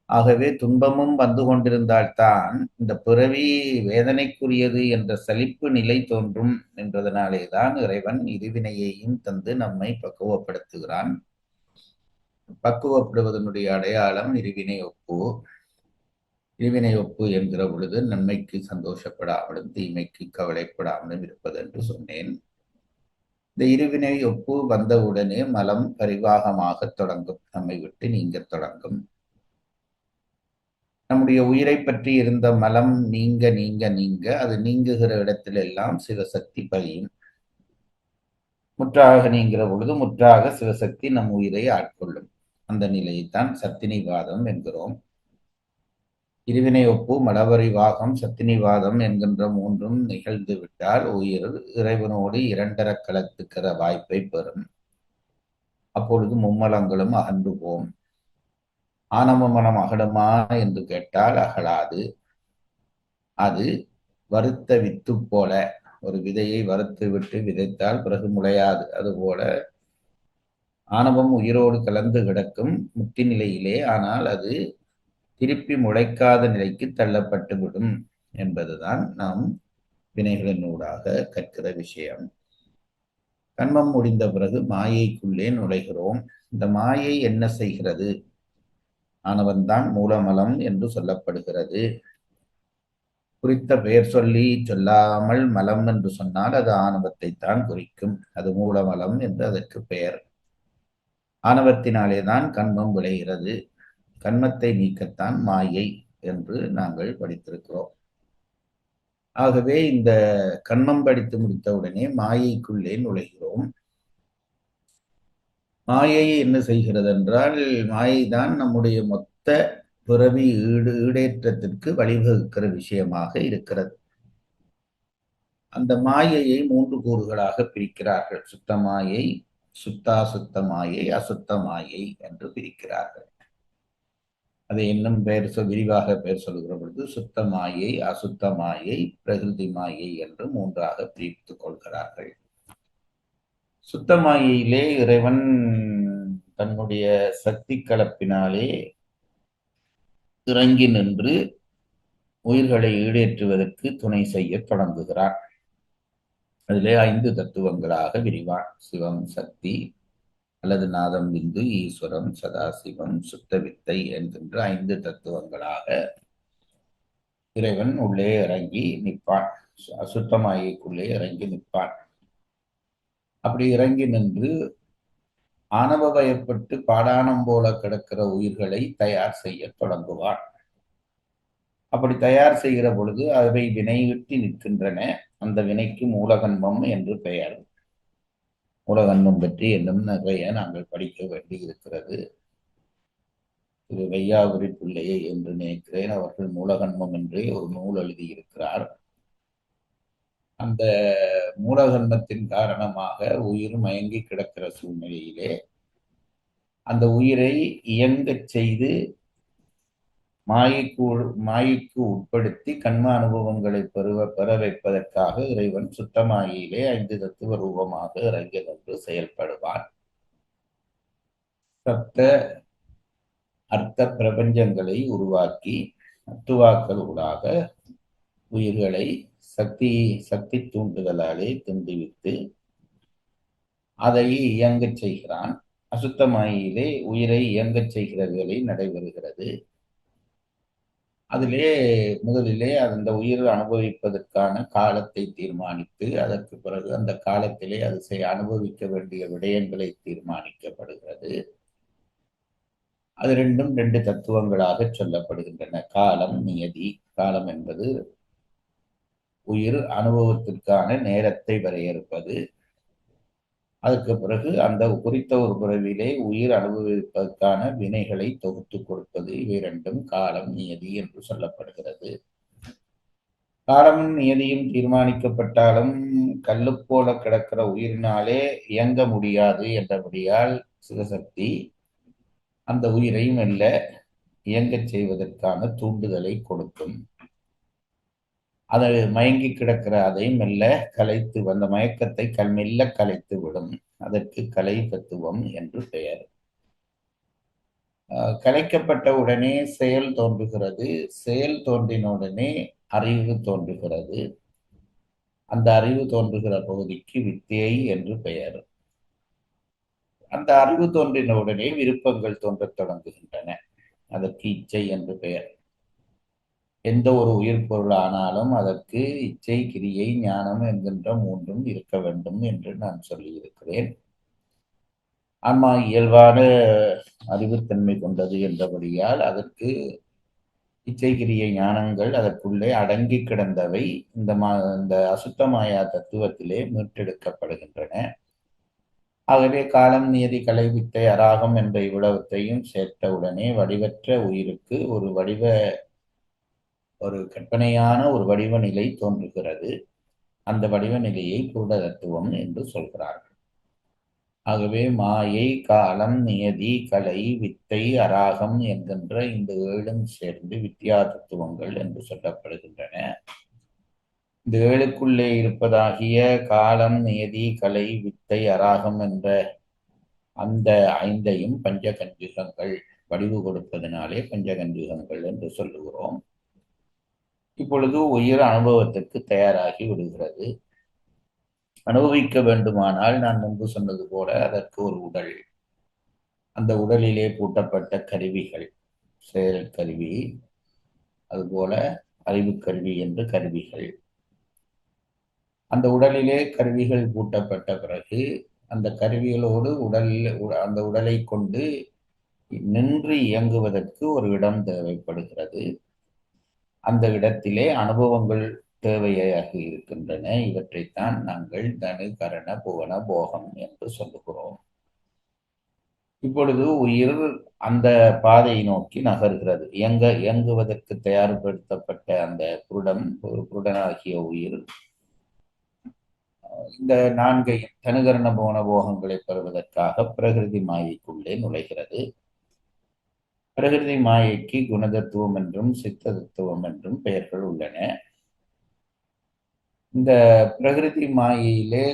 S5: ஆகவே துன்பமும் வந்து கொண்டிருந்தால்தான் இந்த பிறவி வேதனைக்குரியது என்ற சலிப்பு நிலை தோன்றும் என்பதனாலே தான் இறைவன் இருவினையையும் தந்து நம்மை பக்குவப்படுத்துகிறான். பக்குவப்படுவதனுடைய அடையாளம் இருவினை ஒப்பு. இருவினை ஒப்பு என்கிற பொழுது நன்மைக்கு சந்தோஷப்படாமலும் தீமைக்கு கவலைப்படாமலும் இருப்பது என்று சொன்னேன். இந்த இருவினை ஒப்பு வந்தவுடனே மலம் பரிவாகமாக தொடங்கும், நம்மை விட்டு நீங்க தொடங்கும். நம்முடைய உயிரை பற்றி இருந்த மலம் நீங்க நீங்க நீங்க அது நீங்குகிற இடத்திலெல்லாம் சிவசக்தி பதியும். முற்றாக நீங்கிற பொழுது முற்றாக சிவசக்தி நம் உயிரை ஆட்கொள்ளும். அந்த நிலையைத்தான் சத்தினிவாதம் என்கிறோம். இருவினை ஒப்பு, மலபரிவாகம், சத்தினிவாதம் என்கின்ற மூன்றும் நிகழ்ந்து விட்டால் உயிர் இறைவனோடு இரண்டர கலத்துக்கிற வாய்ப்பை பெறும். அப்பொழுது மும்மலங்களும் அகன்று போம். ஆணவ மனம் அகலுமா என்று கேட்டால் அகலாது. அது வறுத்த வித்து போல, ஒரு விதையை வறுத்து விட்டு விதைத்தால் பிறகு முளையாது. அதுபோல ஆணவம் உயிரோடு கலந்து கிடக்கும் முத்தி நிலையிலே, ஆனால் அது திருப்பி முளைக்காத நிலைக்கு தள்ளப்பட்டு விடும் என்பதுதான் நாம் வினைகளினூடாக கற்கிற விஷயம். கண்மம் முடிந்த பிறகு மாயைக்குள்ளே நுழைகிறோம். இந்த மாயை என்ன செய்கிறது? ஆனவன்தான் மூலமலம் என்று சொல்லப்படுகிறது. குறித்த பெயர் சொல்லி சொல்லாமல் மலம் என்று சொன்னால் அது ஆணவத்தை தான் குறிக்கும். அது மூலமலம் என்று அதற்கு பெயர். ஆணவத்தினாலே தான் கண்மம் விளைகிறது. கண்மத்தை நீக்கத்தான் மாயை என்று நாங்கள் படித்திருக்கிறோம். ஆகவே இந்த கண்மம் படித்து முடித்தவுடனே மாயைக்குள்ளே நுழைகிறோம். மாயை என்ன செய்கிறது என்றால், மாயைதான் நம்முடைய மொத்த பிறவி ஈடேற்றத்திற்கு வழிவகுக்கிற விஷயமாக இருக்கிறது. அந்த மாயையை 3 கூறுகளாக பிரிக்கிறார்கள். சுத்த மாயை, சுத்த மாயை, அசுத்த மாயை என்று பிரிக்கிறார்கள். அதை இன்னும் விரிவாக பெயர் சொல்லுகிற பொழுது சுத்த மாயை, அசுத்த மாயை, பிரகிருதி மாயை என்று 3ஆக பிரித்துக் கொள்கிறார்கள். சுத்த மாயையிலே இறைவன் தன்னுடைய சக்தி கலப்பினாலே இறங்கி நின்று உயிர்களை ஈடேற்றுவதற்கு துணை செய்ய தொடங்குகிறார். அதிலே 5 தத்துவங்களாக விரிவான். சிவம், சக்தி அல்லது நாதம், பிந்து, ஈஸ்வரம், சதாசிவம், சுத்த வித்தை என்கின்ற 5 தத்துவங்களாக இறைவன் உள்ளே இறங்கி நிற்பான். அசுத்தமாயைக்குள்ளே இறங்கி நிற்பான். அப்படி இறங்கி நின்று ஆணவ பயப்பட்டு பாடானம் போல கிடக்கிற உயிர்களை தயார் செய்ய தொடங்குவான். அப்படி தயார் செய்கிற பொழுது அவை வினைவிட்டு நிற்கின்றன. அந்த வினைக்கு மூலகன்மம் என்று பெயர். மூலகன்மம் பற்றி இன்னும் நிறைய நாங்கள் படிக்க வேண்டி இருக்கிறது. திரு வையாபுரி பிள்ளையை என்று நினைக்கிறேன். அவர்கள் மூலகன்மம் என்றே ஒரு நூல் எழுதியிருக்கிறார். அந்த மூலகன்மத்தின் காரணமாக உயிர் மயங்கி கிடக்கிற சூழ்நிலையிலே அந்த உயிரை இயங்கச் செய்து மாயைக்கு உட்படுத்தி கண்ம அனுபவங்களை பெற வைப்பதற்காக இறைவன் சுத்தமாயிலே 5 தத்துவ ரூபமாக இறங்கி நின்று செயல்படுவான். சப்த அர்த்த பிரபஞ்சங்களை உருவாக்கி அத்துவாக்களூடாக உயிர்களை சக்தி தூண்டுதலாலே துண்டிவித்து அதை இயங்கச் செய்கிறான். அசுத்தமாயிலே உயிரை இயங்கச் செய்கிற வேலை நடைபெறுகிறது. அதிலே முதலிலே அந்த உயிர் அனுபவிப்பதற்கான காலத்தை தீர்மானித்து, அதற்கு பிறகு அந்த காலத்திலே அது அனுபவிக்க வேண்டிய விடயங்களை தீர்மானிக்கப்படுகிறது. அது ரெண்டும் 2 தத்துவங்களாக சொல்லப்படுகின்றன. காலம், நியதி. காலம் என்பது உயிர் அனுபவத்திற்கான நேரத்தை வரையறுப்பது. அதற்கு பிறகு அந்த குறித்த ஒரு பிறவிலே உயிர் அனுபவிப்பதற்கான வினைகளை தொகுத்து கொடுப்பது. இவை ரெண்டும் காலம், நியதி என்று சொல்லப்படுகிறது. காலமும் நியதியும் தீர்மானிக்கப்பட்டாலும் கல்லு போல கிடக்கிற உயிரினாலே இயங்க முடியாது என்றபடியால் சிவசக்தி அந்த உயிரை மெல்ல இயங்கச் செய்வதற்கான தூண்டுதலை கொடுக்கும். அதை மயங்கி கிடக்கிற அதை மெல்ல கலைத்து அந்த மயக்கத்தை மெல்ல கலைத்து விடும். அதற்கு கலை தத்துவம் என்று பெயர். கலைக்கப்பட்ட உடனே செயல் தோன்றுகிறது. செயல் தோன்றின உடனே அறிவு தோன்றுகிறது. அந்த அறிவு தோன்றுகிற பகுதிக்கு வித்தியை என்று பெயர். அந்த அறிவு தோன்றின உடனே விருப்பங்கள் தோன்றத் தொடங்குகின்றன. அதற்கு இச்சை என்று பெயர். எந்த ஒரு உயிர் பொருள் ஆனாலும் அதற்கு இச்சை, கிரியை, ஞானம் என்கின்ற மூன்றும் இருக்க வேண்டும் என்று நான் சொல்லியிருக்கிறேன். ஆன்மா இயல்பான அறிவுத்தன்மை கொண்டது என்றபடியால் அதற்கு இச்சை, கிரியை, ஞானங்கள் அதற்குள்ளே அடங்கி கிடந்தவை இந்த அசுத்தமாயா தத்துவத்திலே மீட்டெடுக்கப்படுகின்றன. ஆகவே காலம், நியதி, கலை, வித்தை, அராகம் என்ற இவ்வளவத்தையும் சேர்த்தவுடனே வடிவற்ற உயிருக்கு ஒரு கற்பனையான ஒரு வடிவ நிலை தோன்றுகிறது. அந்த வடிவ நிலையை புருட தத்துவம் என்று சொல்கிறார்கள். ஆகவே மாயை, காலம், நியதி, கலை, வித்தை, அராகம் என்கின்ற இந்த 7ம் சேர்ந்து வித்யா தத்துவங்கள் என்று சொல்லப்படுகின்றன. இந்த 7க்குள்ளே இருப்பதாகிய காலம், நியதி, கலை, வித்தை, அராகம் என்ற அந்த 5ஐயும் பஞ்சகஞ்சுகங்கள் வடிவு கொடுப்பதனாலே பஞ்சகஞ்சுகங்கள் என்று சொல்லுகிறோம். இப்பொழுது உயிர் அனுபவத்திற்கு தயாராகி விடுகிறது. அனுபவிக்க வேண்டுமானால் நான் முன்பு சொன்னது போல அதற்கு ஒரு உடல், அந்த உடலிலே பூட்டப்பட்ட கருவிகள், செயல் கருவி, அதுபோல அறிவு கருவி என்று கருவிகள். அந்த உடலிலே கருவிகள் பூட்டப்பட்ட பிறகு அந்த கருவிகளோடு அந்த உடலை கொண்டு நின்று இயங்குவதற்கு ஒரு இடம் தேவைப்படுகிறது. அந்த இடத்திலே அனுபவங்கள் தேவையாக இருக்கின்றன. இவற்றைத்தான் நாங்கள் தனு, கரண, புவன, போகம் என்று சொல்லுகிறோம். இப்பொழுது உயிர் அந்த பாதையை நோக்கி நகர்கிறது. இயங்குவதற்கு தயார்படுத்தப்பட்ட அந்த புருடனாகிய உயிர் இந்த 4 தனுகரண, புவன, போகங்களை பெறுவதற்காக பிரகிருதி மாயைக்குள்ளே நுழைகிறது. பிரகிருதி மாயைக்கு குணதத்துவம் என்றும் சித்த தத்துவம் என்றும் பெயர்கள் உள்ளன. இந்த பிரகிருதி மாயையிலே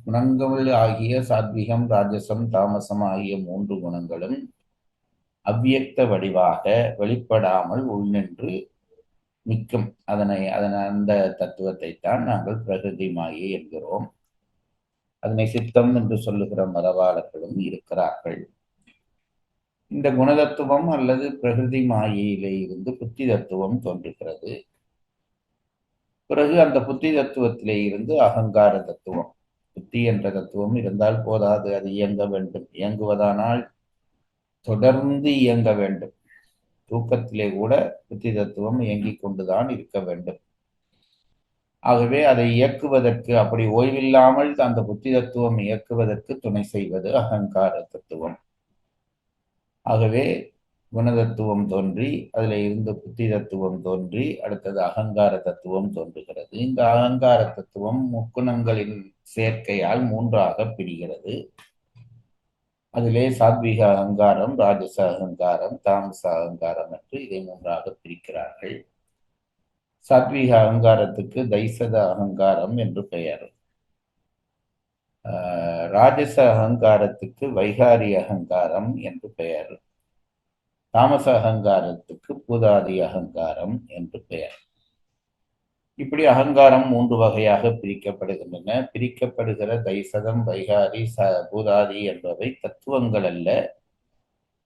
S5: குணங்கள் ஆகிய சாத்விகம், ராஜசம், தாமசம் ஆகிய 3 குணங்களும் அவ்வியக்த வடிவாக வெளிப்படாமல் உள்நின்று நிற்கும். அந்த தத்துவத்தை தான் நாங்கள் பிரகிருதி மாயை என்கிறோம். அதனை சித்தம் என்று சொல்லுகிற மரபாளர்களும் இருக்கிறார்கள். இந்த குணதத்துவம் அல்லது பிரகிருதி மாயையிலே இருந்து புத்தி தத்துவம் தோன்றுகிறது. பிறகு அந்த புத்தி தத்துவத்திலே இருந்து அகங்கார தத்துவம். புத்தி என்ற தத்துவம் இருந்தால் போதாது, அது இயங்க வேண்டும். இயங்குவதானால் தொடர்ந்து இயங்க வேண்டும். தூக்கத்திலே கூட புத்தி தத்துவம் இயங்கிக் கொண்டுதான் இருக்க வேண்டும். ஆகவே அதை இயக்குவதற்கு, அப்படி ஓய்வில்லாமல் அந்த புத்தி தத்துவம் இயக்குவதற்கு துணை செய்வது அகங்கார தத்துவம். ஆகவே குணதத்துவம் தோன்றி அதில் இருந்து புத்தி தத்துவம் தோன்றி அடுத்தது அகங்கார தத்துவம் தோன்றுகிறது. இந்த அகங்கார தத்துவம் முக்குணங்களின் சேர்க்கையால் 3ஆக பிரிகிறது. அதிலே சாத்விக அகங்காரம், ராஜச அகங்காரம், தாமச அகங்காரம் என்று இதை 3ஆக பிரிக்கிறார்கள். சாத்விக அகங்காரத்துக்கு தைசத அகங்காரம் என்று பெயர். ராஜச அகங்காரத்துக்கு வைகாரி அகங்காரம் என்று பெயர். தாமச அகங்காரத்துக்கு பூதாதி அகங்காரம் என்று பெயர். இப்படி அகங்காரம் 3 வகையாக பிரிக்கப்படுகின்றன. பிரிக்கப்படுகிற தைசதம், வைகாரி, பூதாதி என்பவை தத்துவங்கள் அல்ல,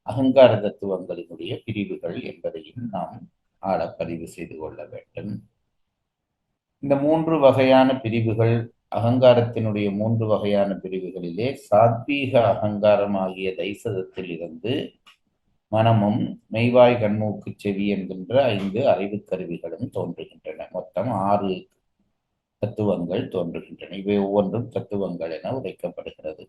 S5: அகங்கார தத்துவங்களினுடைய பிரிவுகள் என்பதையும் நாம் ஆள பதிவு செய்து கொள்ள வேண்டும். இந்த 3 வகையான பிரிவுகள், அகங்காரத்தினுடைய 3 வகையான பிரிவுகளிலே சாத்வீக அகங்காரம் ஆகிய தைசதத்தில் இருந்து மனமும் மெய்வாய் கண்மூக்கு செவி என்கின்ற 5 அறிவு கருவிகளும் தோன்றுகின்றன. மொத்தம் 6 தத்துவங்கள் தோன்றுகின்றன. இவை ஒவ்வொன்றும் தத்துவங்கள் என உரைக்கப்படுகிறது.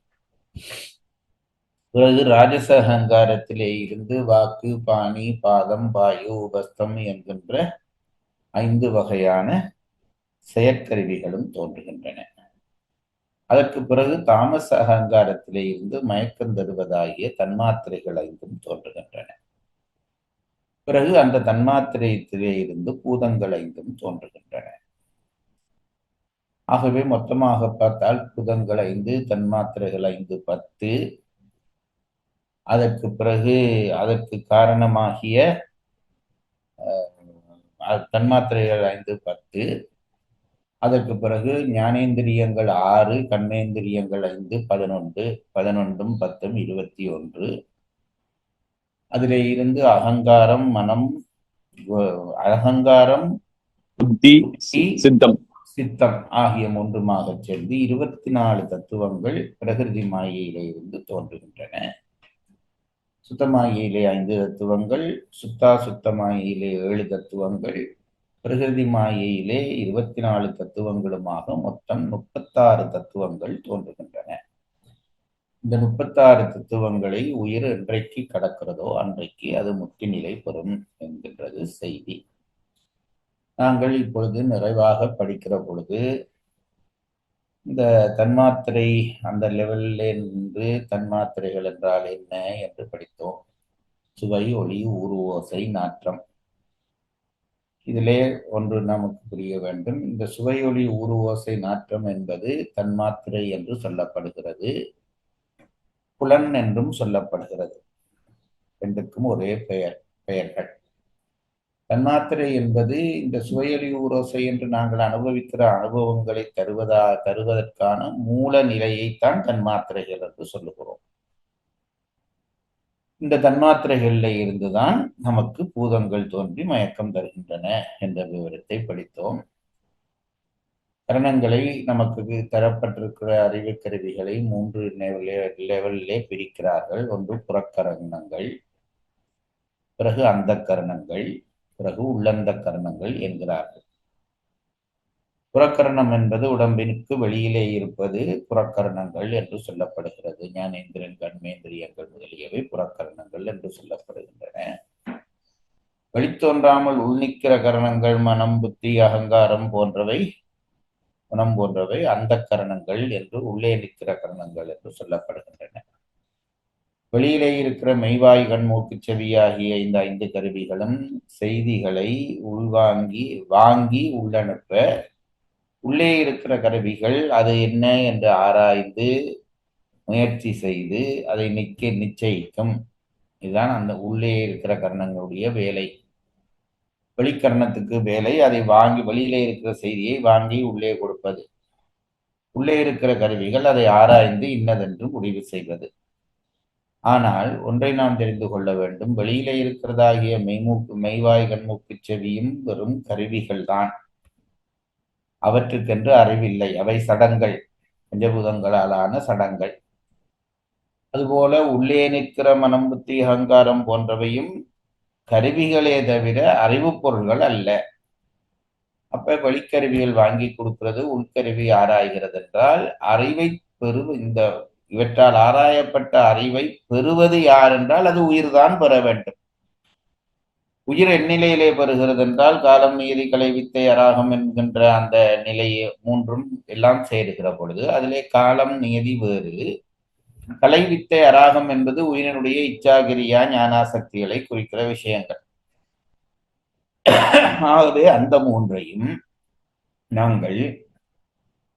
S5: பிறகு ராஜச அகங்காரத்திலே இருந்து வாக்கு, பாணி, பாதம், வாயு, உபஸ்தம் என்கின்ற 5 வகையான செயற்கருவிகளும் தோன்றுகின்றன. அதற்கு பிறகு தாமச அகங்காரத்திலே இருந்து மயக்கம் தருவதாகிய தன்மாத்திரைகள் 5ம் தோன்றுகின்றன. பிறகு அந்த தன்மாத்திரையிலே இருந்து பூதங்கள் 5ம் தோன்றுகின்றன. ஆகவே மொத்தமாக பார்த்தால் பூதங்கள் 5, தன்மாத்திரைகள் 5, 10. அதற்கு பிறகு அதற்கு காரணமாகிய தன்மாத்திரைகள் 5, 10. அதற்கு பிறகு ஞானேந்திரியங்கள் 6, கர்மேந்திரியங்கள் 5, 11. 11ம் 10ம் 21. அதிலே இருந்து அகங்காரம், மனம், அகங்காரம்,
S6: புத்தி, சித்தம்
S5: சித்தம் ஆகிய 3மாக சேர்ந்து 24 தத்துவங்கள் பிரகிருதி மாயையிலே இருந்து தோன்றுகின்றன. சுத்தமாயிலே 5 தத்துவங்கள், சுத்த மாயையிலே 7 தத்துவங்கள், பிரகிருதி மாயையிலே 24 தத்துவங்களுமாக மொத்தம் 36 தத்துவங்கள் தோன்றுகின்றன. இந்த 36 தத்துவங்களை உயிர் என்றைக்கு கடக்கிறதோ அன்றைக்கு அது முக்தி நிலை பெறும் என்கின்றது செய்தி. நாங்கள் இப்பொழுது நிறைவாக படிக்கிற பொழுது இந்த தன்மாத்திரை அந்த லெவலிலே நின்று தன்மாத்திரைகள் என்றால் என்ன என்று படித்தோம். சுவை, ஒளி, ஊறு, ஓசை, நாற்றம். இதிலே ஒன்று நமக்கு புரிய வேண்டும். இந்த சுவை, ஒளி, ஊறு, ஓசை, நாற்றம் என்பது தன்மாத்திரை என்று சொல்லப்படுகிறது, புலன் என்றும் சொல்லப்படுகிறது. ரெண்டுக்கும் ஒரே பெயர்கள். தன்மாத்திரை என்பது இந்த சுவையொலி ஊரோசை என்று நாங்கள் அனுபவிக்கிற அனுபவங்களை தருவதற்கான மூல நிலையைத்தான் தன்மாத்திரைகள் என்று சொல்லுகிறோம். இந்த தன்மாத்திரைகளில் இருந்துதான் நமக்கு பூதங்கள் தோன்றி மயக்கம் தருகின்றன என்ற விவரத்தை படித்தோம். கரணங்களை நமக்கு தரப்பட்டிருக்கிற அறிவு கருவிகளை 3 லெவலிலே பிரிக்கிறார்கள். ஒன்று புறக்கரணங்கள், பிறகு அந்த கரணங்கள், பிறகு உள்ளந்த கரணங்கள் என்கிறார்கள். புறக்கரணம் என்பது உடம்பிற்கு வெளியிலே இருப்பது புறக்கரணங்கள் என்று சொல்லப்படுகிறது. ஞானேந்திரன், கர்மேந்திரியங்கள் முதலியவை புறக்கரணங்கள் என்று சொல்லப்படுகின்றன. வெளித்தோன்றாமல் உள்நிற்கிற கரணங்கள் மனம், புத்தி, அகங்காரம் போன்றவை, மனம் போன்றவை அந்த கரணங்கள் என்று, உள்ளே நிற்கிற கரணங்கள் என்று சொல்லப்படுகின்றன. வெளியிலே இருக்கிற மெய்வாய் கண்மூக்கு செவி ஆகிய இந்த 5 கருவிகளும் செய்திகளை வாங்கி உள்ளனுப்ப, உள்ளே இருக்கிற கருவிகள் அது என்ன என்று ஆராய்ந்து முயற்சி செய்து அதை நிச்சயிக்கும். இதுதான் அந்த உள்ளே இருக்கிற கரணங்களுடைய வேலை. வெளிக்கரணத்துக்கு வேலை அதை வாங்கி, வெளியிலே இருக்கிற செய்தியை வாங்கி உள்ளே கொடுப்பது. உள்ளே இருக்கிற கருவிகள் அதை ஆராய்ந்து இன்னதென்று முடிவு செய்வது. ஆனால் ஒன்றை நாம் தெரிந்து கொள்ள வேண்டும். வெளியிலே இருக்கிறதாகிய மெய்வாய் கண்மூக்கு செவியும் வெறும் கருவிகள் தான். அவற்றுக்கென்று அறிவில்லை. அவை சடங்கள், பஞ்சபூதங்களாலான சடங்கள். அதுபோல உள்ளே நிற்கிற மனம், புத்தி, அகங்காரம் போன்றவையும் கருவிகளே தவிர அறிவு பொருள்கள் அல்ல. அப்ப வெளிக்கருவிகள் வாங்கி கொடுக்கிறது, உள்கருவி ஆராய்கிறது என்றால் அறிவை இவற்றால் ஆராயப்பட்ட அறிவை பெறுவது யார் என்றால் அது உயிர்தான் பெற வேண்டும். உயிர் எந்நிலையிலே பெறுகிறது என்றால் காலம், நீதி, கலை, வித்தை, அராகம் என்கின்ற அந்த நிலையை 3ம் எல்லாம் சேருகிற பொழுது அதிலே காலம், நீதி வேறு, கலை, வித்தை, அராகம் என்பது உயிரினுடைய இச்சாகிரியா ஞானாசக்திகளை குறிக்கிற விஷயங்கள். ஆகவே அந்த 3ஐயும் நாங்கள்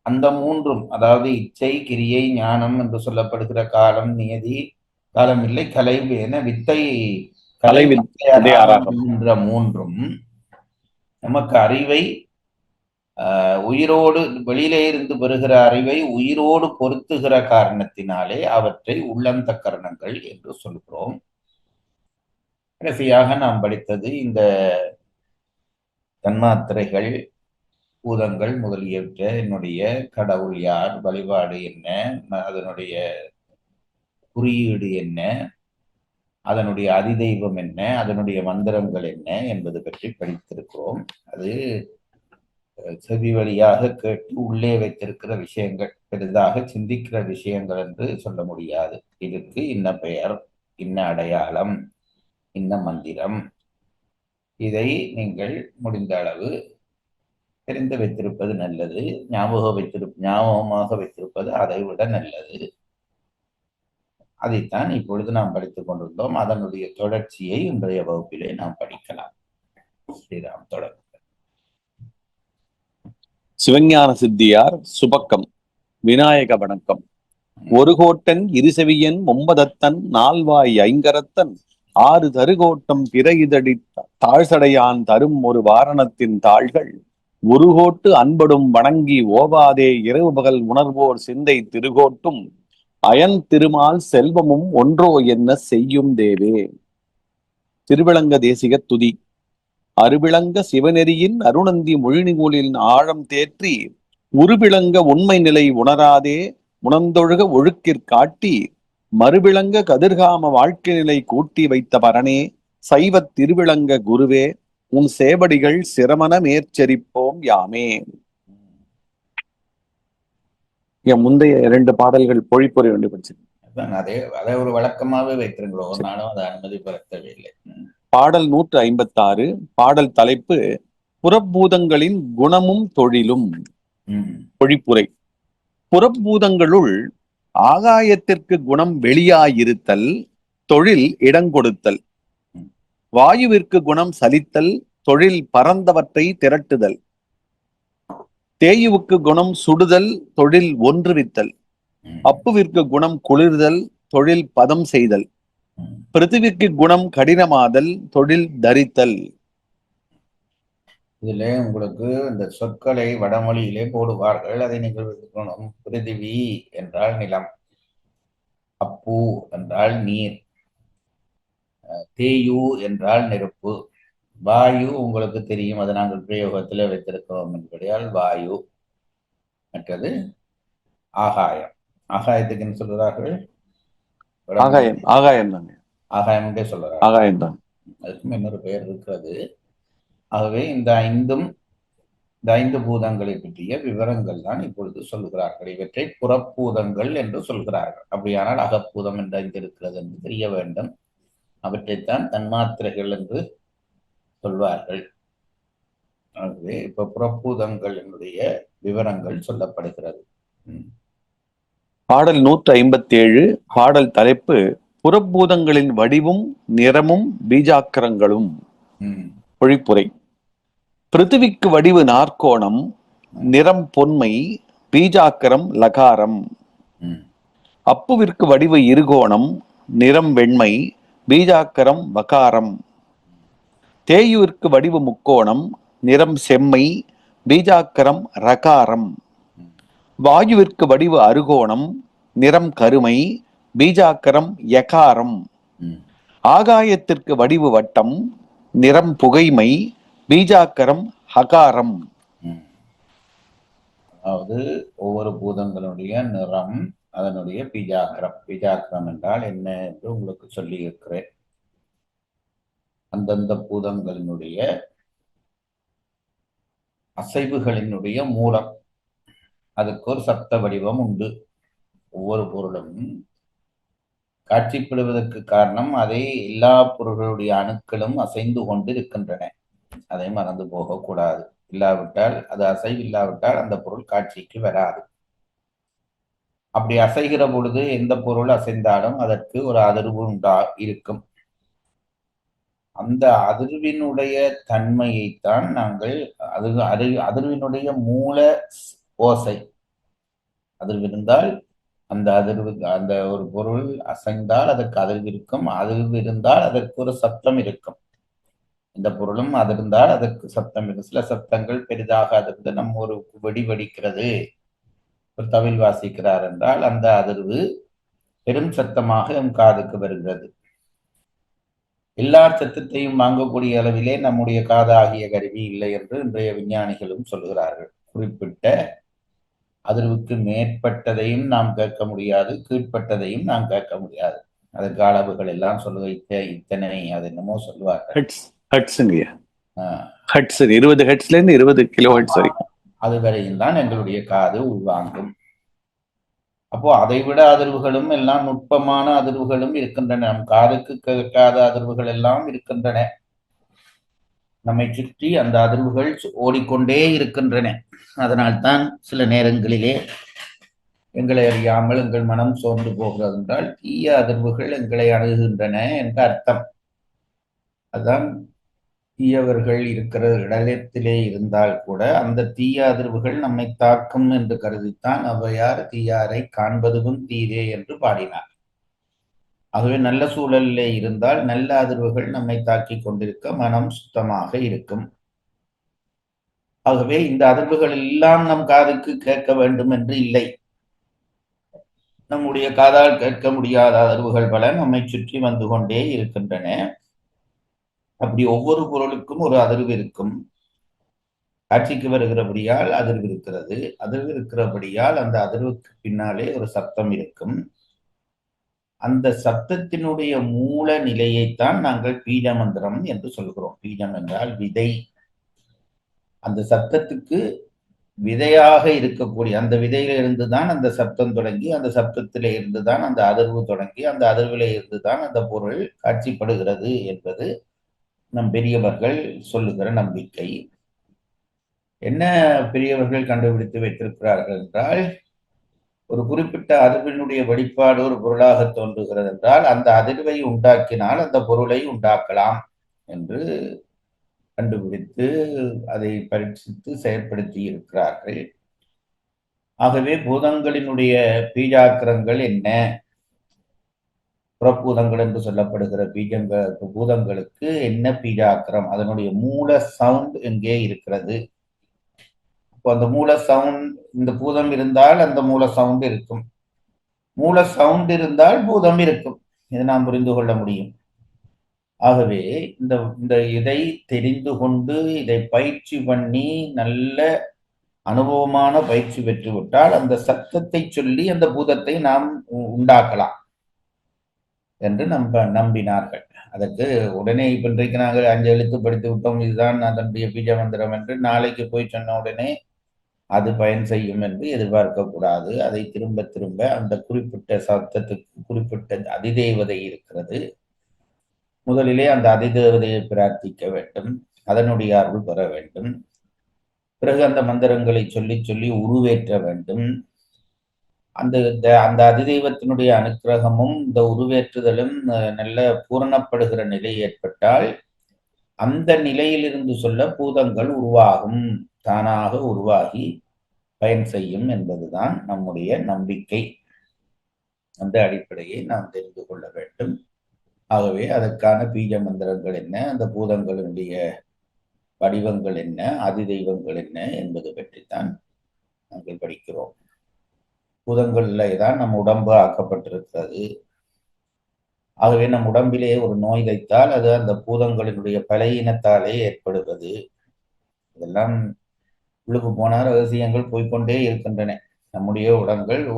S5: அந்த 3ம், அதாவது இச்சை, கிரியை, ஞானம் என்று சொல்லப்படுகிற காலம், நியதி, காலம் இல்லை கலை என வித்தை, கலை, வித்தை, அராகம் என்ற 3ம் நமக்கு அறிவை உயிரோடு, வெளியிலே இருந்து பெறுகிற அறிவை உயிரோடு பொருத்துகிற காரணத்தினாலே அவற்றை உள்ளந்த கரணங்கள் என்று சொல்கிறோம். கடைசியாக நாம் படித்தது இந்த தன்மாத்திரைகள், பூதங்கள் முதலியவற்றை என்னுடைய கடவுள் யார், வழிபாடு என்ன, அதனுடைய குறியீடு என்ன, அதனுடைய அதிதெய்வம் என்ன, அதனுடைய மந்திரங்கள் என்ன என்பது பற்றி படித்திருக்கிறோம். அது செவி வழியாக கேட்டு உள்ளே வைத்திருக்கிற விஷயங்கள், பெரிதாக சிந்திக்கிற விஷயங்கள் என்று சொல்ல முடியாது. இதற்கு இன்ன பெயர், இன்ன அடையாளம், இன்ன மந்திரம், இதை நீங்கள் முடிந்த அளவு தெரிந்து வைத்திருப்பது நல்லது. ஞாபகமாக வைத்திருப்பது அதை விட நல்லது. அதைத்தான் இப்பொழுது நாம் படித்துக் கொண்டிருந்தோம். அதனுடைய தொடர்ச்சியை இன்றைய வகுப்பிலே நாம் படிக்கலாம். ஸ்ரீராம் தொடர்.
S6: சிவஞான சித்தியார் சுபக்கம். விநாயக வணக்கம். ஒரு கோட்டன் இருசெவியன் மும்பதத்தன் நால்வாய் ஐங்கரத்தன் ஆறு தருகோட்டம் பிறையுதடி தாழ்சடையான் தரும் ஒரு வாரணத்தின் தாள்கள் உருகோட்டு அன்படும் வணங்கி ஓவாதே இரவு பகல் உணர்வோர் சிந்தை திருகோட்டும் அயன் திருமால் செல்வமும் ஒன்றோ என்ன செய்யும் தேவே. திருவிளங்க தேசிக துதி. அருவிளங்க சிவநெறியின் அருணந்தி மொழிநூலின் ஆழம் தேற்றி உருவிளங்க உண்மை நிலை உணராதே உணர்ந்தொழுக ஒழுக்கிற்காட்டி மறுவிளங்க கதிர்காம வாழ்க்கை நிலை கூட்டி வைத்த பரனே சைவத் திருவிளங்க குருவே உன் சேவடிகள் சிரமண மேற்சரிப்போம் யாமே. என் முந்தைய 2 பாடல்கள் பொழிப்புரை வேண்டி படிச்சு
S5: அதை ஒரு வழக்கமாவே வைத்திருங்களோ, ஒரு நாளும் அதை அனுமதி பெற தேவையில்லை.
S6: பாடல் 156. பாடல் தலைப்பு புறப்பூதங்களின் குணமும் தொழிலும். பொழிப்புரை. புறப்பூதங்களுள் ஆகாயத்திற்கு குணம் வெளியாயிருத்தல், தொழில் இடங்கொடுத்தல். வாயுவிற்கு குணம் சலித்தல், தொழில் பரந்தவற்றை திரட்டுதல். தேயுவுக்கு குணம் சுடுதல், தொழில் ஒன்றுவித்தல். அப்புவிற்கு குணம் குளிர்தல், தொழில் பதம் செய்தல். பிருத்திவிக்கு குணம் கடினமாதல், தொழில் தரித்தல்.
S5: இதுல உங்களுக்கு இந்த சொற்களை வடமொழியிலே போடுவார்கள், அதை நீங்கள் எடுத்துக்கணும். பிருத்திவி என்றால் நிலம், அப்பு என்றால் நீர், தேயு என்றால் நெருப்பு, வாயு உங்களுக்கு தெரியும், அதை நாங்கள் பிரயோகத்தில் வைத்திருக்கிறோம் என்பதால் வாயு. மற்றது ஆகாயம். ஆகாயத்துக்கு என்ன சொல்கிறார்கள்?
S6: ஆகாயம். ஆகாயம் தான்.
S5: ஆகாயம் என்றே சொல்றாங்க.
S6: ஆகாயம் தான்.
S5: அதுக்கும் இன்னொரு பெயர் இருக்கிறது. ஆகவே இந்த 5 பூதங்களை பற்றிய விவரங்கள் தான் இப்பொழுது சொல்லுகிறார்கள். இவற்றை புறப்பூதங்கள் என்று சொல்கிறார்கள். அப்படியானால் அகப்பூதம் என்று இருக்கிறது என்று தெரிய வேண்டும். அவற்றைத்தான் தன்மாத்திரைகள் என்று சொல்வார்கள். ஆகவே இப்ப புறப்பூதங்களினுடைய விவரங்கள் சொல்லப்படுகிறது.
S6: பாடல் 157. பாடல் தலைப்பு புறப்பூதங்களின் வடிவும் நிறமும் பீஜாக்கரங்களும். பொழிப்புரை. பிருத்திவிக்கு வடிவு நாற்கோணம், நிறம் பொன்மை, பீஜாக்கரம் லகாரம். அப்புவிற்கு வடிவு இருகோணம், நிறம் வெண்மை, பீஜாக்கரம் வகாரம். தேயுவிற்கு வடிவு முக்கோணம், நிறம் செம்மை, பீஜாக்கரம் ரகாரம். வாயுவிற்கு வடிவு அருகோணம், நிறம் கருமை, பீஜாக்கரம் யகாரம். ஆகாயத்திற்கு வடிவு வட்டம், நிறம் புகைமை, பீஜாக்கரம் ஹகாரம்.
S5: அதாவது ஒவ்வொரு பூதங்களுடைய நிறம், அதனுடைய பீஜாக்கரம். பீஜாக்கரம் என்றால் என்ன என்று உங்களுக்கு சொல்லி இருக்கிறேன். அந்தந்த பூதங்களினுடைய அசைவுகளினுடைய மூலம், அதுக்கு ஒரு சப்த வடிவம் உண்டு. ஒவ்வொரு பொருளும் காட்சிப்படுவதற்கு காரணம், அதை எல்லா பொருள்களுடைய அணுக்களும் அசைந்து கொண்டு இருக்கின்றன. அதை மறந்து போகக்கூடாது. இல்லாவிட்டால், அது அசைவில்லாவிட்டால் அந்த பொருள் காட்சிக்கு வராது. அப்படி அசைகிற பொழுது எந்த பொருள் அசைந்தாலும் அதற்கு ஒரு அதிர்வு இருக்கும். அந்த அதிர்வினுடைய தன்மையைத்தான் நாங்கள் அதிர்வினுடைய மூல ஓசை. அதிர்வு இருந்தால் அந்த அதிர்வு, அந்த ஒரு பொருள் அசைந்தால் அதற்கு அதிர்வு இருக்கும். அதிர்வு இருந்தால் அதற்கு ஒரு சப்தம் இருக்கும். இந்த பொருளும் அதிர்ந்தால் அதற்கு சப்தம் இருக்கும். சில சப்தங்கள் பெரிதாக அதிர்ந்து நம்ம ஒரு வெடி வெடிக்கிறது, ஒரு தவில் வாசிக்கிறார் என்றால் அந்த அதிர்வு பெரும் சத்தமாக எம் காதுக்கு வருகிறது. எல்லா சத்தத்தையும் வாங்கக்கூடிய அளவிலே நம்முடைய காதாகிய கருவி இல்லை என்று இன்றைய விஞ்ஞானிகளும் சொல்கிறார்கள். குறிப்பிட்ட அதிர்வுக்கு மேற்பட்டதையும் நாம் கேட்க முடியாது, கீழ்ப்பட்டதையும் நாம் கேட்க முடியாது. அதுக்கு அளவுகள் எல்லாம் சொல்லுவ இத்தனை அது என்னமோ சொல்லுவார்கள்.
S6: ஹெட்ஸுங்கய்யா.
S5: ஆஹ்
S6: ஹெட்ஸ் 20 ஹெட்ஸ்ல இருந்து 20 கிலோ ஹெட்ஸ் வரைக்கும்.
S5: அது வரையும் தான் எங்களுடைய காது உள்வாங்கும். அப்போ அதைவிட அதிர்வுகளும் எல்லாம் நுட்பமான அதிர்வுகளும் இருக்கின்றன. நம் காதுக்கு கேட்காத அதிர்வுகள் எல்லாம் இருக்கின்றன. நம்மை சுற்றி அந்த அதிர்வுகள் ஓடிக்கொண்டே இருக்கின்றன. அதனால்தான் சில நேரங்களிலே எங்களை அறியாமல் எங்கள் மனம் சோர்ந்து போகிறது என்றால் தீய அதிர்வுகள் எங்களை அணுகுகின்றன என்ற அர்த்தம். அதுதான் தீயவர்கள் இருக்கிற இடத்திலே இருந்தால் கூட அந்த தீய அதிர்வுகள் நம்மை தாக்கும் என்று கருதித்தான் ஔவையார் தீயாரை காண்பதுவும் தீதே என்று பாடினார். ஆகவே நல்ல சூழலிலே இருந்தால் நல்ல அதிர்வுகள் நம்மை தாக்கி கொண்டிருக்க மனம் சுத்தமாக இருக்கும். ஆகவே இந்த அதிர்வுகள் எல்லாம் நம் காதுக்கு கேட்க வேண்டும் என்று இல்லை. நம்முடைய காதால் கேட்க முடியாத அதிர்வுகள் பல நம்மை சுற்றி வந்து கொண்டே இருக்கின்றன. அப்படி ஒவ்வொரு பொருளுக்கும் ஒரு அதிர்வு இருக்கும். காட்சிக்கு வருகிறபடியால் அதிர்வு இருக்கிறது. அதிர்வு இருக்கிறபடியால் அந்த அதிர்வுக்கு பின்னாலே ஒரு சப்தம் இருக்கும். அந்த சப்தத்தினுடைய மூல நிலையைத்தான் நாங்கள் பீஜ மந்திரம் என்று சொல்கிறோம். பீஜம் என்றால் விதை. அந்த சப்தத்துக்கு விதையாக இருக்கக்கூடிய அந்த விதையில இருந்துதான் அந்த சப்தம் தொடங்கி, அந்த சப்தத்திலே இருந்துதான் அந்த அதிர்வு தொடங்கி, அந்த அதிர்விலே இருந்துதான் அந்த பொருள் காட்சிப்படுகிறது என்பது நம் பெரியவர்கள் சொல்லுகிற நம்பிக்கை. என்ன பெரியவர்கள் கண்டுபிடித்து வைத்திருக்கிறார்கள் என்றால், ஒரு குறிப்பிட்ட அதிர்வினுடைய வெளிப்பாடு ஒரு பொருளாக தோன்றுகிறது என்றால் அந்த அதிர்வை உண்டாக்கினால் அந்த பொருளை உண்டாக்கலாம் என்று கண்டுபிடித்து அதை பரீட்சித்து செயற்படுத்தி இருக்கிறார்கள். ஆகவே பூதங்களினுடைய பீஜாக்கிரங்கள் என்ன, புறப்பூதங்கள் என்று சொல்லப்படுகிற பூதங்களுக்கு என்ன பீஜாக்கிரம், அதனுடைய மூல சவுண்ட் எங்கே இருக்கிறது. இப்போ அந்த மூல சவுண்ட், இந்த பூதம் இருந்தால் அந்த மூல சவுண்ட் இருக்கும், மூல சவுண்ட் இருந்தால் பூதம் இருக்கும். இதை நாம் புரிந்து கொள்ள முடியும். ஆகவே இந்த இதை தெரிந்து கொண்டு இதை பயிற்சி பண்ணி நல்ல அனுபவமான பயிற்சி பெற்றுவிட்டால் அந்த சத்தத்தை சொல்லி அந்த பூதத்தை நாம் உண்டாக்கலாம் என்று நம்பினார்கள். அதற்கு உடனே இப்ப இன்றைக்கு நாங்கள் 5 எழுத்து படித்து விட்டோம், இதுதான் அதனுடைய பீஜ மந்திரம் என்று நாளைக்கு போய் சொன்ன உடனே அது பயன் செய்யும் என்று எதிர்பார்க்க கூடாது. அதை திரும்ப திரும்ப அந்த குறிப்பிட்ட சத்தத்துக்கு குறிப்பிட்ட அதிதேவதை இருக்கிறது. முதலிலே அந்த அதிதேவதையை பிரார்த்திக்க வேண்டும், அதனுடைய அருள் பெற வேண்டும். பிறகு அந்த மந்திரங்களை சொல்லி சொல்லி உருவேற்ற வேண்டும். அந்த அதிதெய்வத்தினுடைய அனுக்கிரகமும் இந்த உருவேற்றுதலும் நல்ல பூரணப்படுகிற நிலை ஏற்பட்டால் அந்த நிலையிலிருந்து சொல்ல பூதங்கள் உருவாகும், தானாக உருவாகி பயன் செய்யும் என்பதுதான் நம்முடைய நம்பிக்கை. அந்த அடிப்படையை நாம் தெரிந்து கொள்ள வேண்டும். ஆகவே அதற்கான பீஜ மந்திரங்கள் என்ன, அந்த பூதங்களுடைய வடிவங்கள் என்ன, அதிதெய்வங்கள் என்ன என்பது பற்றித்தான் நாங்கள் படிக்கிறோம். பூதங்களிலே தான் நம் உடம்பு ஆக்கப்பட்டிருக்கிறது. ஆகவே நம் உடம்பிலே ஒரு நோய் வைத்தால் அது அந்த பூதங்களினுடைய பலவீனத்தாலே ஏற்படுவது. இதெல்லாம் உள்ளுக்கு போன ரகசியங்கள் போய்கொண்டே இருக்கின்றன. நம்முடைய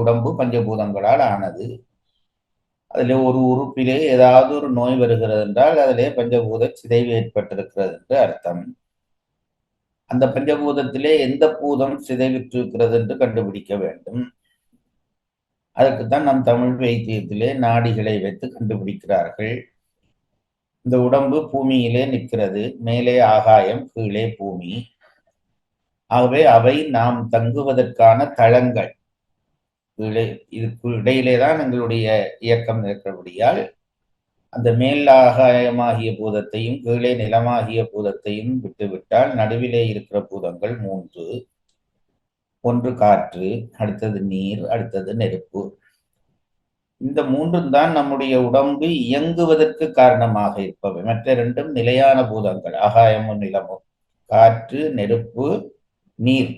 S5: உடம்பு பஞ்சபூதங்களால் ஆனது. அதிலே ஒரு உறுப்பிலே ஏதாவது ஒரு நோய் வருகிறது என்றால் அதிலே பஞ்சபூத சிதைவு ஏற்பட்டிருக்கிறது என்று அர்த்தம். அந்த பஞ்சபூதத்திலே எந்த பூதம் சிதைவிட்டிருக்கிறது என்று கண்டுபிடிக்க வேண்டும். அதற்குத்தான் நம் தமிழ் வைத்தியத்திலே நாடிகளை வைத்து கண்டுபிடிக்கிறார்கள். இந்த உடம்பு பூமியிலே நிற்கிறது, மேலே ஆகாயம், கீழே பூமி. ஆகவே அவை நாம் தங்குவதற்கான தளங்கள். இதுக்கு இடையிலே தான் எங்களுடைய இயக்கம் இருக்கிறபடியால் அந்த மேல் ஆகாயமாகிய பூதத்தையும் கீழே நிலமாகிய பூதத்தையும் விட்டுவிட்டால் நடுவிலே இருக்கிற பூதங்கள் 3. ஒன்று காற்று, அடுத்தது நீர், அடுத்தது நெருப்பு. இந்த 3 தான் நம்முடைய உடம்பு இயங்குவதற்கு காரணமாக இருப்பவை. மற்ற 2ம் நிலையான பூதங்கள், ஆகாயமும் நிலமும், காற்று, நெருப்பு, நீர்.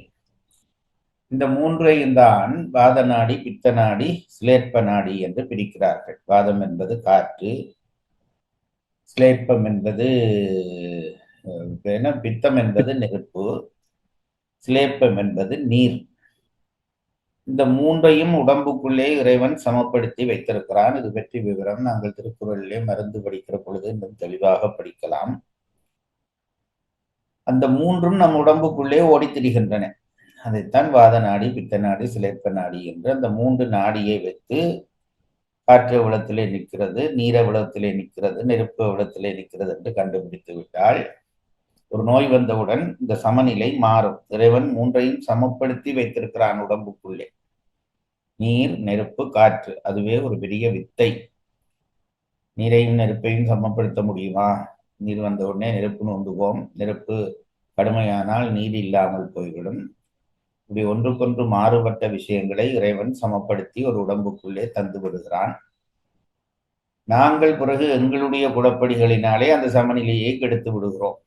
S5: இந்த 3ஐயும் தான் வாத நாடி, பித்த நாடி, சிலேற்ப நாடி என்று பிரிக்கிறார்கள். வாதம் என்பது காற்று, சிலேப்பம் என்பது பித்தம் என்பது நெருப்பு, சிலேப்பம் என்பது நீர். இந்த மூன்றையும் உடம்புக்குள்ளே இறைவன் சமப்படுத்தி வைத்திருக்கிறான். இது பற்றி விவரம் நாங்கள் திருக்குறளிலே மருந்து படிக்கிற பொழுது இன்னும் தெளிவாக படிக்கலாம். அந்த மூன்றும் நம் உடம்புக்குள்ளே ஓடித் திரிகின்றன. அதைத்தான் வாத நாடி, பித்த நாடி, சிலேப்ப நாடி என்று அந்த 3 நாடியை வைத்து காற்று எவ்வளத்திலே நிற்கிறது, நீர் எவ்வளத்திலே நிற்கிறது, நெருப்பு எவ்வளத்திலே நிற்கிறது என்று கண்டுபிடித்து விட்டால் ஒரு நோய் வந்தவுடன் இந்த சமநிலை மாறும். இறைவன் மூன்றையும் சமப்படுத்தி வைத்திருக்கிறான் உடம்புக்குள்ளே. நீர், நெருப்பு, காற்று. அதுவே ஒரு பெரிய வித்தை. நீரையும் நெருப்பையும் சமப்படுத்த முடியுமா? நீர் வந்த உடனே நெருப்பு நொந்துவோம். நெருப்பு கடுமையானால் நீர் இல்லாமல் போய்விடும். இப்படி ஒன்றுக்கொன்று மாறுபட்ட விஷயங்களை இறைவன் சமப்படுத்தி ஒரு உடம்புக்குள்ளே தந்து விடுகிறான். நாங்கள் பிறகு எங்களுடைய குணப்படிகளினாலே அந்த சமநிலையை கெடுத்து விடுகிறோம்.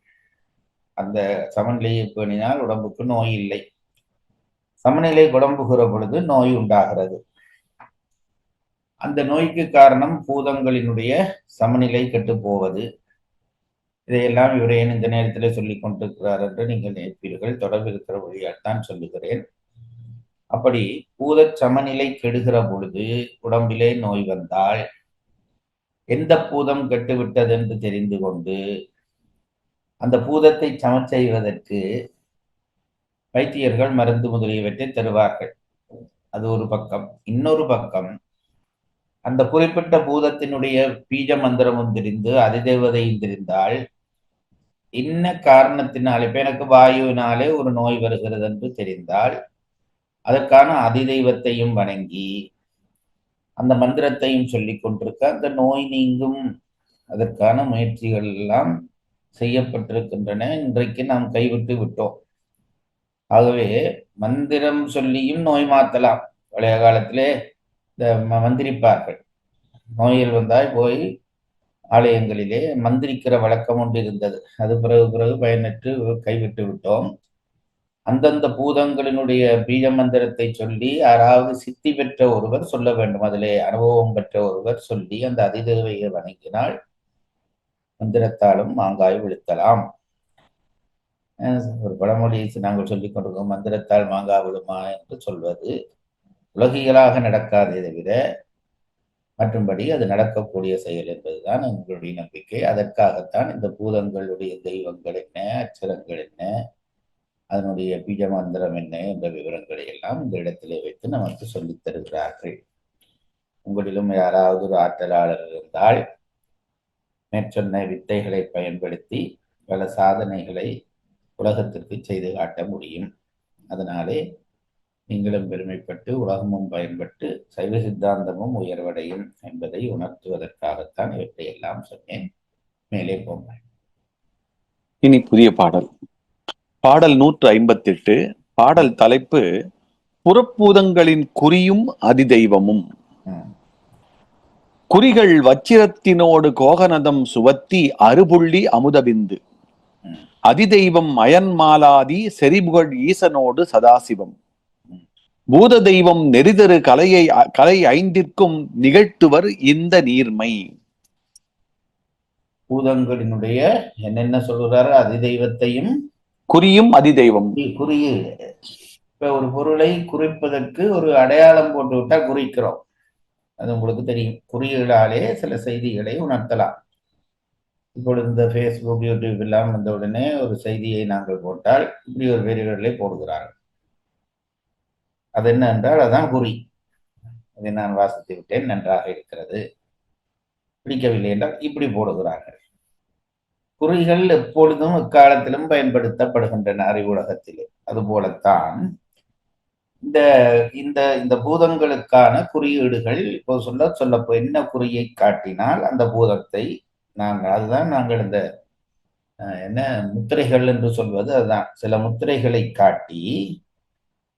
S5: அந்த சமநிலையை பேணினால் உடம்புக்கு நோய் இல்லை. சமநிலை குழம்புகிற பொழுது நோய் உண்டாகிறது. அந்த நோய்க்கு காரணம் பூதங்களினுடைய சமநிலை கெட்டு போவது. இதையெல்லாம் இவரையன் இந்த நேரத்தில் சொல்லிக் கொண்டிருக்கிறார் என்று நீங்கள் நினைப்பீர்கள். தொடர்பு இருக்கிற வழியால் தான் சொல்லுகிறேன். அப்படி பூத சமநிலை கெடுகிற பொழுது உடம்பிலே நோய் வந்தால் எந்த பூதம் கெட்டுவிட்டது என்று தெரிந்து கொண்டு அந்த பூதத்தை சமன் செய்வதற்கு வைத்தியர்கள் மருந்து முதலியவற்றை தருவார்கள். அது ஒரு பக்கம். இன்னொரு பக்கம், அந்த குறிப்பிட்ட பூதத்தினுடைய பீஜ மந்திரமும் தெரிந்து அதிதேவதையும் தெரிந்தால் என்ன காரணத்தினால், இப்ப எனக்கு வாயுவினாலே ஒரு நோய் வருகிறது என்று தெரிந்தால் அதற்கான அதிதெய்வத்தையும் வணங்கி அந்த மந்திரத்தையும் சொல்லிக் கொண்டிருக்க அந்த நோய் நீங்கும். அதற்கான முயற்சிகள் எல்லாம் செய்யப்பட்டிருக்கின்றன. இன்றைக்கு நாம் கைவிட்டு விட்டோம். ஆகவே மந்திரம் சொல்லியும் நோய் மாற்றலாம். பழைய காலத்திலே இந்த மந்திரிப்பார்கள். நோயில் வந்தால் போய் ஆலயங்களிலே மந்திரிக்கிற வழக்கம் ஒன்று இருந்தது. அது பிறகு பயனற்று கைவிட்டு விட்டோம். அந்தந்த பூதங்களினுடைய பீஜ மந்திரத்தை சொல்லி யாராவது சித்தி பெற்ற ஒருவர் சொல்ல வேண்டும். அதிலே அனுபவம் பெற்ற ஒருவர் சொல்லி அந்த அதிதேவையை வணங்கினால் மந்திரத்தாலும் மாங்காய் விழுத்தலாம். ஒரு பழமொழி நாங்கள் சொல்லிக் கொண்டிருக்கோம், மந்திரத்தால் மாங்காய் விழுமா என்று சொல்வது உலகியலாக நடக்காதே தவிர மற்றும்படி அது நடக்கக்கூடிய செயல் என்பதுதான் எங்களுடைய நம்பிக்கை. அதற்காகத்தான் இந்த பூதங்களுடைய தெய்வங்கள் என்ன, அச்சரங்கள் என்ன, அதனுடைய பீஜ மந்திரம் என்ன என்ற விவரங்களை எல்லாம் இந்த இடத்திலே வைத்து நமக்கு சொல்லித் தருகிறார்கள். உங்களிலும் யாராவது ஒரு ஆற்றலாளர் இருந்தால் மேற்சொன்ன வித்தைகளை பயன்படுத்தி பல சாதனைகளை உலகத்திற்கு செய்து காட்ட முடியும். அதனாலே நீங்களும் பெருமைப்பட்டு உலகமும் பயன்பட்டு சைவ சித்தாந்தமும் உயர்வடையும் என்பதை உணர்த்துவதற்காகத்தான் இவற்றை எல்லாம் சொன்னேன். மேலே போங்கள்.
S6: இனி புதிய பாடல். பாடல் 158. பாடல் தலைப்பு புறப்பூதங்களின் குறியும் அதிதெய்வமும். குறிகள் வச்சிரத்தினோடு கோகனதம் சுவத்தி அறுபுள்ளி அமுதபிந்து. அதிதெய்வம் அயன்மாலாதி செறிபுகழ் ஈசனோடு சதாசிவம். பூத தெய்வம் நெறிதரு கலை 5ற்கும் நிகழ்த்துவர் இந்த நீர்மை.
S5: பூதங்களினுடைய என்னென்ன சொல்கிறாரு? அதிதெய்வத்தையும்
S6: குறியும் அதிதெய்வம்.
S5: குறியீடு. இப்ப ஒரு பொருளை குறிப்பதற்கு ஒரு அடையாளம் போட்டு விட்டா குறிக்கிறோம். அது உங்களுக்கு தெரியும். குறியீடாலே சில செய்திகளை உணர்த்தலாம். இப்பொழுது இந்த ஃபேஸ்புக், யூடியூப் எல்லாம் வந்த உடனே ஒரு செய்தியை நாங்கள் போட்டால் இப்படி ஒரு பெரியவர்களை போடுகிறார்கள். அது என்ன என்றால் அதான் குறி. அதை நான் வாசித்து விட்டேன், நன்றாக இருக்கிறது, பிடிக்கவில்லை என்றால் இப்படி போடுகிறார்கள். குறிகள் எப்பொழுதும் எக்காலத்திலும் பயன்படுத்தப்படுகின்றன அறிவுலகத்திலே. அதுபோலத்தான் இந்த இந்த இந்த பூதங்களுக்கான குறியீடுகள் இப்போ சொல்ல என்ன குறியை காட்டினால் அந்த பூதத்தை அதுதான் நாங்கள் இந்த என்ன முத்திரைகள் என்று சொல்வது. அதுதான் சில முத்திரைகளை காட்டி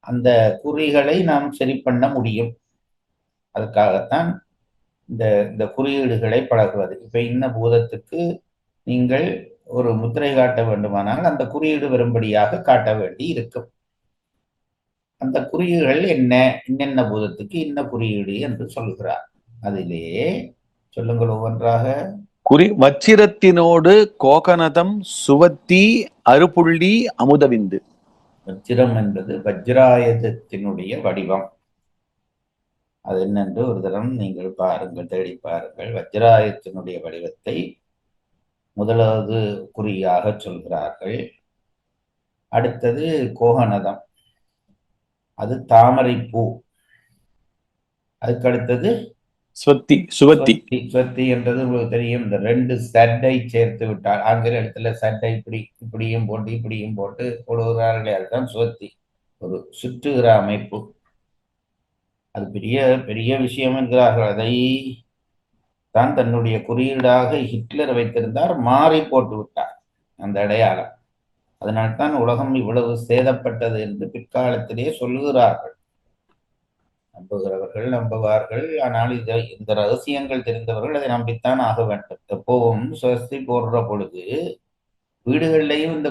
S5: அந்த குறிகளை நாம் சரி பண்ண முடியும். அதுக்காகத்தான் இந்த இந்த குறியீடுகளை பழகுவது. இப்ப இன்ன பூதத்துக்கு நீங்கள் ஒரு முத்திரை காட்ட வேண்டுமானால் அந்த குறியீடு வரும்படியாக காட்ட வேண்டி இருக்கும். அந்த குறியீடுகள் என்னென்ன பூதத்துக்கு இன்ன குறியீடு என்று சொல்கிறார். அதிலே சொல்லுங்கள் ஒவ்வொன்றாக.
S6: வச்சிரத்தினோடு கோகனதம் சுவத்தி அறுபுள்ளி அமுதவிந்து.
S5: வஜ்ரம் என்பது வஜ்ராயுதத்தினுடைய வடிவம். அது என்னென்று ஒரு தரம் நீங்கள் பாருங்கள், தேடி பாருங்கள். வஜ்ராயுதத்தினுடைய வடிவத்தை முதலாவது குறியாக சொல்கிறார்கள். அடுத்தது கோகனதம், அது தாமரை பூ. அதுக்கு அடுத்தது
S6: சுவத்தி.
S5: ஸ்வத்தி என்றது உங்களுக்கு தெரியும். இந்த 2 சட்டை சேர்த்து விட்டால் ஆங்கில இடத்துல சட்டை இப்படியும் போட்டு போடுகிறார்களே, அதுதான் சுவத்தி. ஒரு சுற்றுகிற அமைப்பு. அது பெரிய பெரிய விஷயம் என்கிறார்கள். அதை தான் தன்னுடைய குறியீடாக ஹிட்லர் வைத்திருந்தார், மாறி போட்டு விட்டார் அந்த அடையாளம். அதனால்தான் உலகம் இவ்வளவு சேதப்பட்டது என்று பிற்காலத்திலே சொல்லுகிறார்கள். நம்புகிறவர்கள் நம்புவார்கள். ஆனால் இந்த ரகசியங்கள் தெரிந்தவர்கள் அதை நம்பித்தான் ஆக வேண்டும். எப்பவும் சுவஸ்தி போடுற பொழுது வீடுகளிலேயும் இந்த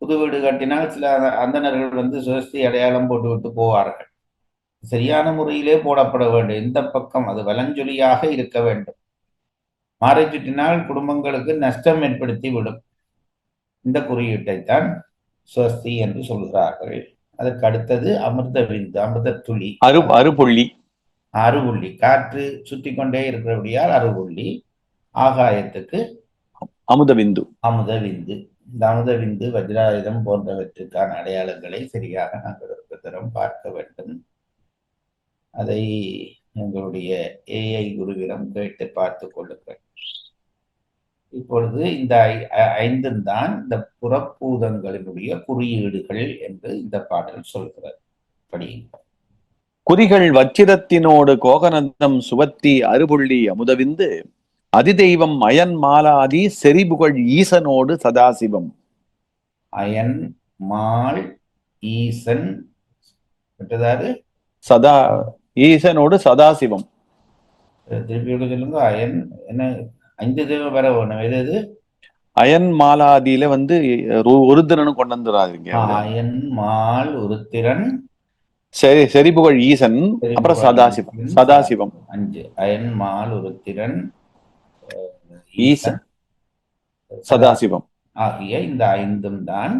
S5: புது வீடு கட்டினால் சில அந்தணர்கள் சுவஸ்தி அடையாளம் போட்டு விட்டு போவார்கள். சரியான முறையிலே போடப்பட வேண்டும். இந்த பக்கம் அது வலஞ்சொலியாக இருக்க வேண்டும். மாறி சுற்றினால் குடும்பங்களுக்கு நஷ்டம் ஏற்படுத்தி விடும். இந்த குறியீட்டைத்தான் சுவஸ்தி என்று சொல்கிறார்கள். அதற்கு அடுத்தது அமிர்த விந்து, அமிர்த துளி, அறுபுள்ளி. காற்று சுற்றி கொண்டே இருக்கிறபடியால் அறுபுள்ளி. ஆகாயத்துக்கு
S6: அமுதவிந்து.
S5: இந்த அமுதவிந்து வஜ்ராயுதம் போன்றவற்றுக்கான அடையாளங்களை சரியாக நாங்கள் ஒரு தரம் பார்க்க வேண்டும். அதை எங்களுடைய AI குருவிடம் கேட்டு பார்த்து கொள்ளுங்கள். இப்பொழுது இந்த 5 தான் இந்த புறப்பூதங்களினுடைய குறியீடுகள் என்று இந்த பாடல் சொல்கிறது.
S6: குறிகள் வச்சிரத்தினோடு கோகனந்தம் சுவத்தி அறுபுள்ளி அமுதவிந்து அதிதெய்வம் iron Malathi செறிபுகழ் ஈசனோடு Sadasivam.
S5: Iron mall ஈசன்
S6: ஈசனோடு சதாசிவம்.
S5: திருப்பி சொல்லுங்க. அயன் என்ன 5 தெய்வம் வர வேணும். எது
S6: அயன் மாலாதியில ஒருத்திரன் கொண்டு வந்துடாதீங்க.
S5: அயன் மால் ஒருத்திரன்,
S6: செறிபுகழ் ஈசன், அப்புறம் சதாசிவம்.
S5: 5 அயன் மால் ஒருத்திரன்
S6: ஈசன் சதாசிவம்
S5: ஆகிய இந்த 5 தான்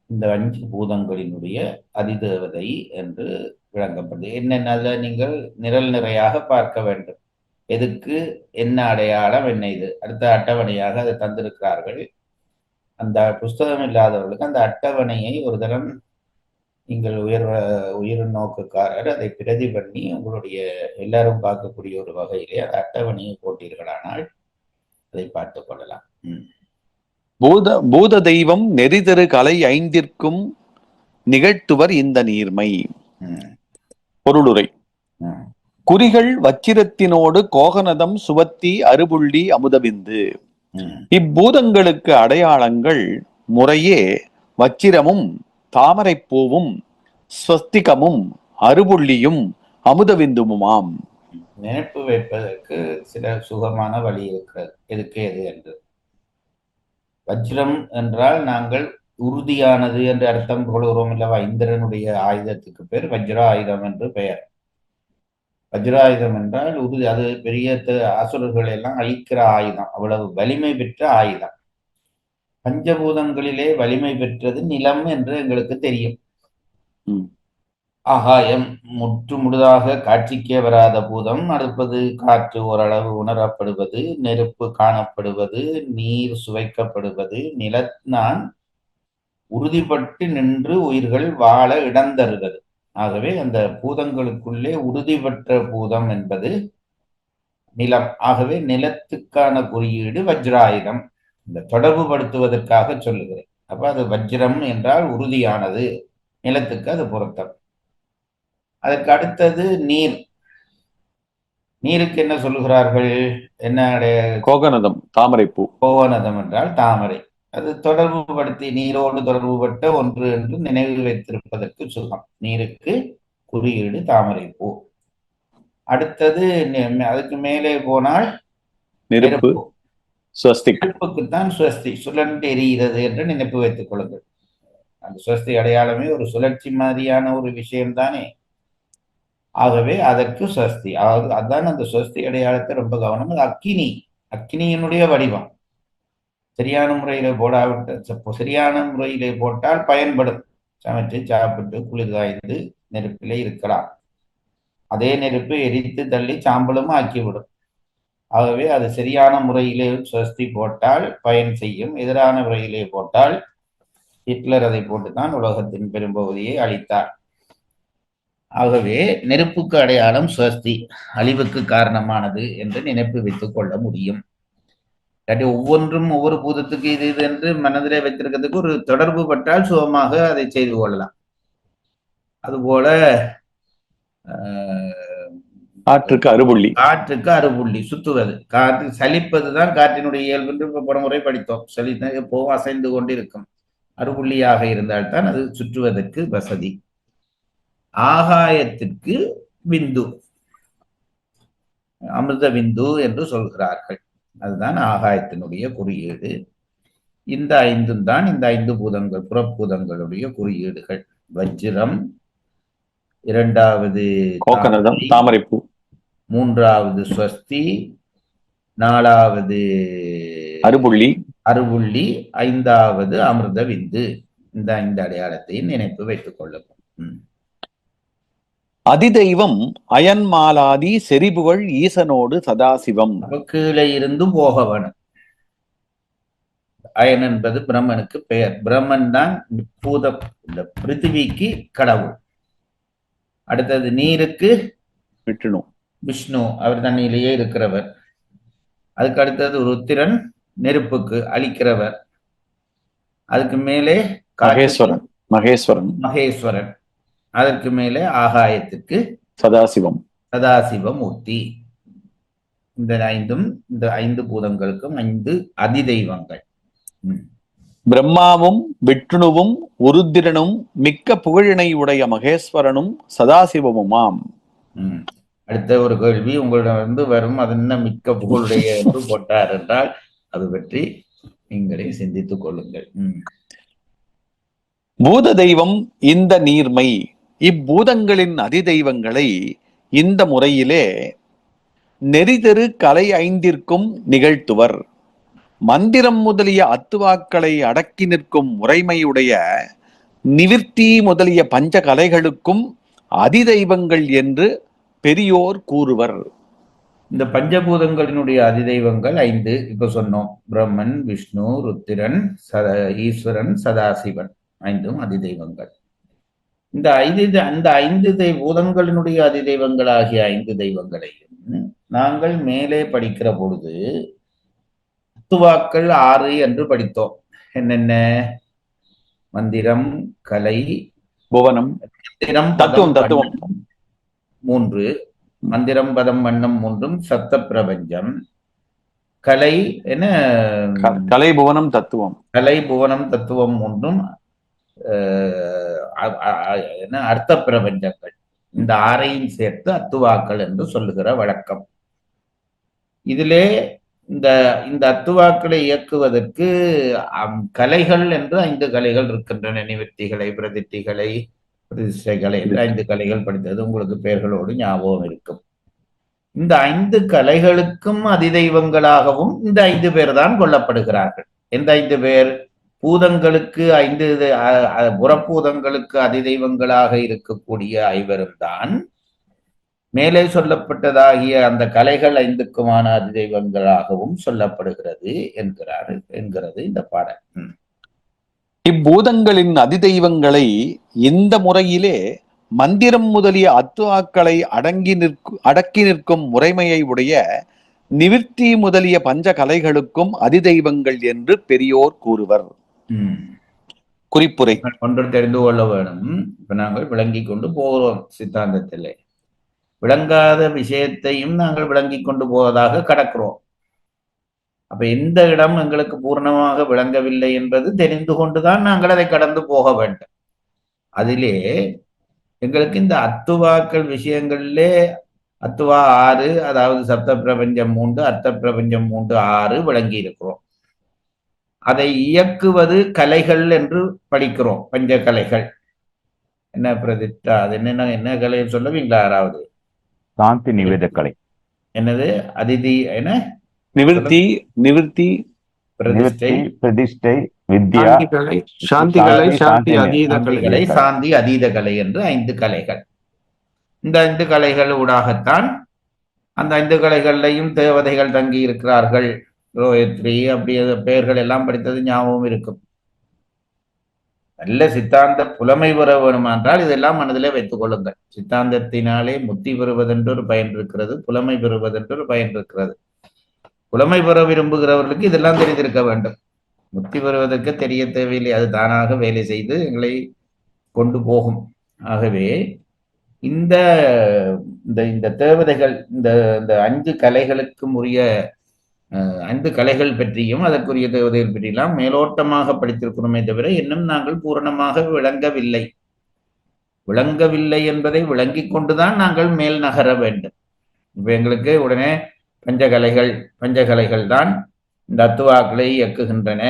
S5: இந்த 5 பூதங்களினுடைய அதிதேவதை என்று விளங்கப்படுது. என்னென்ன நீங்கள் நிரல் நிறையாக பார்க்க வேண்டும். எதுக்கு என்ன அடையாளம், என்ன இது. அடுத்த அட்டவணையாக அதை தந்திருக்கிறார்கள். அந்த புஸ்தகம் இல்லாதவர்களுக்கு அந்த அட்டவணையை ஒரு தரம் நீங்கள் உயிர் நோக்குக்காரர் அதை பிரதி பண்ணி உங்களுடைய எல்லாரும் பார்க்கக்கூடிய ஒரு வகையிலே அந்த அட்டவணையை போட்டீர்களானால் அதை பார்த்துக் கொள்ளலாம்.
S6: பூத தெய்வம் நெறிதரு கலை 5ற்கும் நிகழ்த்துவர் இந்த நீர்மை. பொருளுரை. குறிகள் வச்சிரத்தினோடு கோகனதம் சுவத்தி அறுபுள்ளி அமுதவிந்து. இப்பூதங்களுக்கு அடையாளங்கள் முறையே வச்சிரமும் தாமரைப்பூவும் ஸ்வஸ்திகமும் அறுபுள்ளியும் அமுதவிந்துமாம்.
S5: நினைப்பு வைப்பதற்கு சில சுகமான வழி இருக்கிறது. எதுக்கு எது என்று. வஜ்ரம் என்றால் நாங்கள் உறுதியானது என்று அர்த்தம் கொள்கிறோம் அல்லவா. இந்திரனுடைய ஆயுதத்துக்கு பேர் வஜ்ராயுதம் என்று பெயர். வஜ்ராயுதம் என்றால் உறுதி. அது பெரிய அசுரர்களை எல்லாம் அழிக்கிற ஆயுதம். அவ்வளவு வலிமை பெற்ற ஆயுதம். பஞ்சபூதங்களிலே வலிமை பெற்றது நிலம் என்று எங்களுக்கு தெரியும். ஆகாயம் முழுதாக காட்சிக்கே வராத பூதம். அடுப்பது காற்று ஓரளவு உணரப்படுவது, நெருப்பு காணப்படுவது, நீர் சுவைக்கப்படுவது, நிலத்தான் உறுதிப்பட்டு நின்று உயிர்கள் வாழ இடந்தருகிறது. ஆகவே அந்த பூதங்களுக்குள்ளே உறுதி பெற்ற பூதம் என்பது நிலம். ஆகவே நிலத்துக்கான குறியீடு வஜ்ராயுதம். இந்த தொடர்பு படுத்துவதற்காக சொல்லுகிறேன். அப்ப அது வஜ்ரம் என்றால் உறுதியானது, நிலத்துக்கு அது பொருத்தம். அதற்கு அடுத்தது நீர். நீருக்கு என்ன சொல்லுகிறார்கள்? என்ன
S6: கோகனதம், தாமரைப்பூ.
S5: கோகனதம் என்றால் தாமரை. அது தொடர்பு படுத்தி நீரோடு தொடர்புபட்ட ஒன்று என்று நினைவில் வைத்திருப்பதற்கு சுகம். நீருக்கு குறியீடு தாமரைப்பூ. அடுத்தது அதுக்கு மேலே போனால்
S6: நெருப்பு.
S5: நெருப்புக்குத்தான் சுவஸ்தி, சுழன்று எரிகிறது என்று நினைப்பு வைத்துக் கொள்ளுங்கள். அந்த சுவஸ்தி அடையாளமே ஒரு சுழற்சி மாதிரியான ஒரு விஷயம்தானே. ஆகவே அதற்கு சுவஸ்தி. அதுதான் அந்த சுவஸ்தி அடையாளத்தை ரொம்ப கவனம். அது அக்கினி. அக்னியினுடைய வடிவம். சரியான முறையில சரியான முறையிலே போட்டால் பயன்படும். சமைச்சு சாப்பிட்டு குளிர் காய்ந்து நெருப்பிலே இருக்கலாம். அதே நெருப்பு எரித்து தள்ளி சாம்பலும் ஆக்கிவிடும். ஆகவே அது சரியான முறையிலே ஸ்வஸ்தி போட்டால் பயன் செய்யும். எதிரான முறையிலே போட்டால் ஹிட்லர் அதை போட்டுத்தான் உலகத்தின் பெரும்பகுதியை அழித்தார். ஆகவே நெருப்புக்கு அடையாளம் ஸ்வஸ்தி, அழிவுக்கு காரணமானது என்று நினைப்பு வைத்துக் கொள்ள முடியும். இல்லாட்டி ஒவ்வொன்றும் ஒவ்வொரு பூதத்துக்கு இது இது என்று மனதிலே வைத்திருக்கிறதுக்கு ஒரு தொடர்பு பட்டால் சுகமாக அதை செய்து கொள்ளலாம். அதுபோல
S6: காற்றுக்கு அறுபுள்ளி,
S5: காற்றுக்கு அறுபுள்ளி சுற்றுவது, காற்று சலிப்பதுதான் காற்றினுடைய இயல்பு என்று போன முறை படித்தோம். சலித்தான் எப்போவும் அசைந்து கொண்டிருக்கும். அறுபுள்ளியாக இருந்தால்தான் அது சுற்றுவதற்கு வசதி. ஆகாயத்திற்கு விந்து, அமிர்த விந்து என்று சொல்கிறார்கள். அதுதான் ஆகாயத்தினுடைய குறியீடு. இந்த ஐந்தும் தான் இந்த 5 பூதங்கள், புறப்பூதங்களுடைய குறியீடுகள். வஜ்ரம், இரண்டாவது
S6: கோக்கனதம், தாமரைப்பூ,
S5: மூன்றாவது ஸ்வஸ்தி, நாலாவது அறுபுள்ளி, ஐந்தாவது அமிர்த விந்து. இந்த 5 அடையாளத்தை நினைப்பு வைத்துக் கொள்ளும்.
S6: அதிதெய்வம் அயன்மாலாதி செறிபுகழ் ஈசனோடு சதாசிவம்.
S5: கீழே இருந்து போக வேணும். அயன் என்பது பிரம்மனுக்கு பெயர். பிரம்மன் தான் பூதம், இந்த பிருத்திவிக்கு கடவுள். அடுத்தது நீருக்கு விஷ்ணு, அவர் தண்ணியிலேயே இருக்கிறவர். அதுக்கு அடுத்தது ருத்திரன், நெருப்புக்கு அழிக்கிறவர். அதுக்கு மேலே மகேஸ்வரன். அதற்கு மேலே ஆகாயத்துக்கு சதாசிவமூர்த்தி. இந்த 5 பூதங்களுக்கும் 5 அதிதெய்வங்கள்.
S6: பிரம்மாவும் விஷ்ணுவும் உருத்திரனும் மிக்க புகழினை உடைய மகேஸ்வரனும் சதாசிவமுமாம்.
S5: அடுத்த ஒரு கேள்வி உங்களிடமிருந்து வரும். அது என்ன மிக்க புகழுடைய என்று போட்டார் என்றால் அது பற்றி நீங்களே சிந்தித்துக் கொள்ளுங்கள்.
S6: பூத தெய்வம் இந்த நீர்மை. இப்பூதங்களின் அதிதெய்வங்களை இந்த முறையிலே நெறிதரு கலை 5ற்கும் நிகழ்த்துவர். மந்திரம் முதலிய அத்துவாக்களை அடக்கி நிற்கும் முறைமையுடைய நிவிர்த்தி முதலிய பஞ்ச கலைகளுக்கும் அதிதெய்வங்கள் என்று பெரியோர் கூறுவர்.
S5: இந்த பஞ்சபூதங்களினுடைய அதிதெய்வங்கள் 5 இப்ப சொன்னோம். பிரம்மன், விஷ்ணு, ருத்திரன், ஈஸ்வரன், சதாசிவன், 5 அதிதெய்வங்கள். இந்த 5 பூதங்களினுடைய அதிதெய்வங்களாகிய 5 தெய்வங்களையும் நாங்கள் மேலே படிக்கிற பொழுது தத்துவாக்கள் 6 என்று படித்தோம். என்னென்ன? மந்திரம், கலை,
S6: புவனம், தத்துவம்
S5: 3, மந்திரம், பதம், வண்ணம் 3, சப்த பிரபஞ்சம். கலை என்ன?
S6: கலை, புவனம், தத்துவம்.
S5: கலை, புவனம், தத்துவம் 3 என்ன? அர்த்த பிரபஞ்சங்கள். இந்த 6ஐயும் சேர்த்து அத்துவாக்கள் என்று சொல்லுகிற வழக்கம். இதிலே இந்த அத்துவாக்களை இயக்குவதற்கு கலைகள் என்று 5 கலைகள் இருக்கின்றன. நிவர்த்திகளை, பிரதிஷ்டைகளை, பிரதிஷ்டைகளை என்று 5 கலைகள் படித்தது உங்களுக்கு பெயர்களோடு ஞாபகம் இருக்கும். இந்த 5 கலைகளுக்கும் அதிதெய்வங்களாகவும் இந்த 5 பேர் தான் கொள்ளப்படுகிறார்கள். எந்த 5 பேர்? பூதங்களுக்கு 5 புறப்பூதங்களுக்கு அதிதெய்வங்களாக இருக்கக்கூடிய 5 தான் மேலே சொல்லப்பட்டதாகிய அந்த கலைகள் 5க்குமான அதிதெய்வங்களாகவும் சொல்லப்படுகிறது என்கிறது இந்த பாடல்.
S6: இப்பூதங்களின் அதிதெய்வங்களை இந்த முறையிலே மந்திரம் முதலிய அத்துவாக்களை அடக்கி நிற்கும் முறைமையை உடைய நிவிர்த்தி முதலிய பஞ்ச கலைகளுக்கும் அதிதெய்வங்கள் என்று பெரியோர் கூறுவர். குறிப்புரை
S5: ஒன்று தெரிந்து கொள்ள வேணும். இப்ப நாங்கள் விளங்கி கொண்டு போகிறோம். சித்தாந்தத்திலே விளங்காத விஷயத்தையும் நாங்கள் விளங்கி கொண்டு போவதாக கடக்கிறோம். அப்ப எந்த இடம் எங்களுக்கு பூர்ணமாக விளங்கவில்லை என்பது தெரிந்து கொண்டுதான் நாங்கள் அதை கடந்து போக வேண்டும். அதிலே எங்களுக்கு இந்த அத்துவாக்கள் விஷயங்களிலே அத்துவா 6, அதாவது சப்த பிரபஞ்சம் 3, அர்த்த பிரபஞ்சம் 3, 6 விளங்கி இருக்கிறோம். அதை இயக்குவது கலைகள் என்று படிக்கிறோம். பஞ்ச கலைகள். என்ன பிரதிஷ்டா? அது என்ன கலை சொல்லுவீங்களா யாராவது?
S7: சாந்தி நிவேத கலை.
S5: என்னது? அதிதி என்ன?
S6: நிவிர்த்தி நிவிர்த்தி
S5: பிரதிஷ்டை,
S7: பிரதிஷ்டை, வித்யா,
S3: சாந்திகளை, சாந்திகளை, சாந்தி அதீத கலை.
S5: சாந்திகளை, சாந்தி அதீத கலை என்று 5 கலைகள். இந்த 5 கலைகள் ஊடாகத்தான் அந்த 5 கலைகள்லையும் தேவதைகள் தங்கி இருக்கிறார்கள். ரோயத்ரி அப்படி பெயர்கள் எல்லாம் படித்தது ஞாபகம் இருக்கும். நல்ல சித்தாந்த புலமை பெற வேணுமென்றால் இதெல்லாம் மனதிலே வைத்துக் கொள்ளுங்கள். சித்தாந்தத்தினாலே முத்தி பெறுவதென்று ஒரு பயன் இருக்கிறது, புலமை பெறுவதென்று ஒரு பயன் இருக்கிறது. புலமை பெற விரும்புகிறவர்களுக்கு இதெல்லாம் தெரிந்திருக்க வேண்டும். முத்தி பெறுவதற்கு தெரிய தேவையில்லை, அது தானாக வேலை செய்து எங்களை கொண்டு போகும். ஆகவே இந்த இந்த தேவதைகள் இந்த 5 கலைகளுக்கும் உரிய 5 கலைகள் பற்றியும் அதற்குரிய தேவதைகள் பற்றியெல்லாம் மேலோட்டமாக படித்திருக்கிறோமே தவிர இன்னும் நாங்கள் பூரணமாக விளங்கவில்லை என்பதை விளங்கிக் கொண்டுதான் நாங்கள் மேல் நகர வேண்டும். இப்ப எங்களுக்கு உடனே பஞ்சகலைகள் தான் இந்த அத்துவாக்களை இயக்குகின்றன.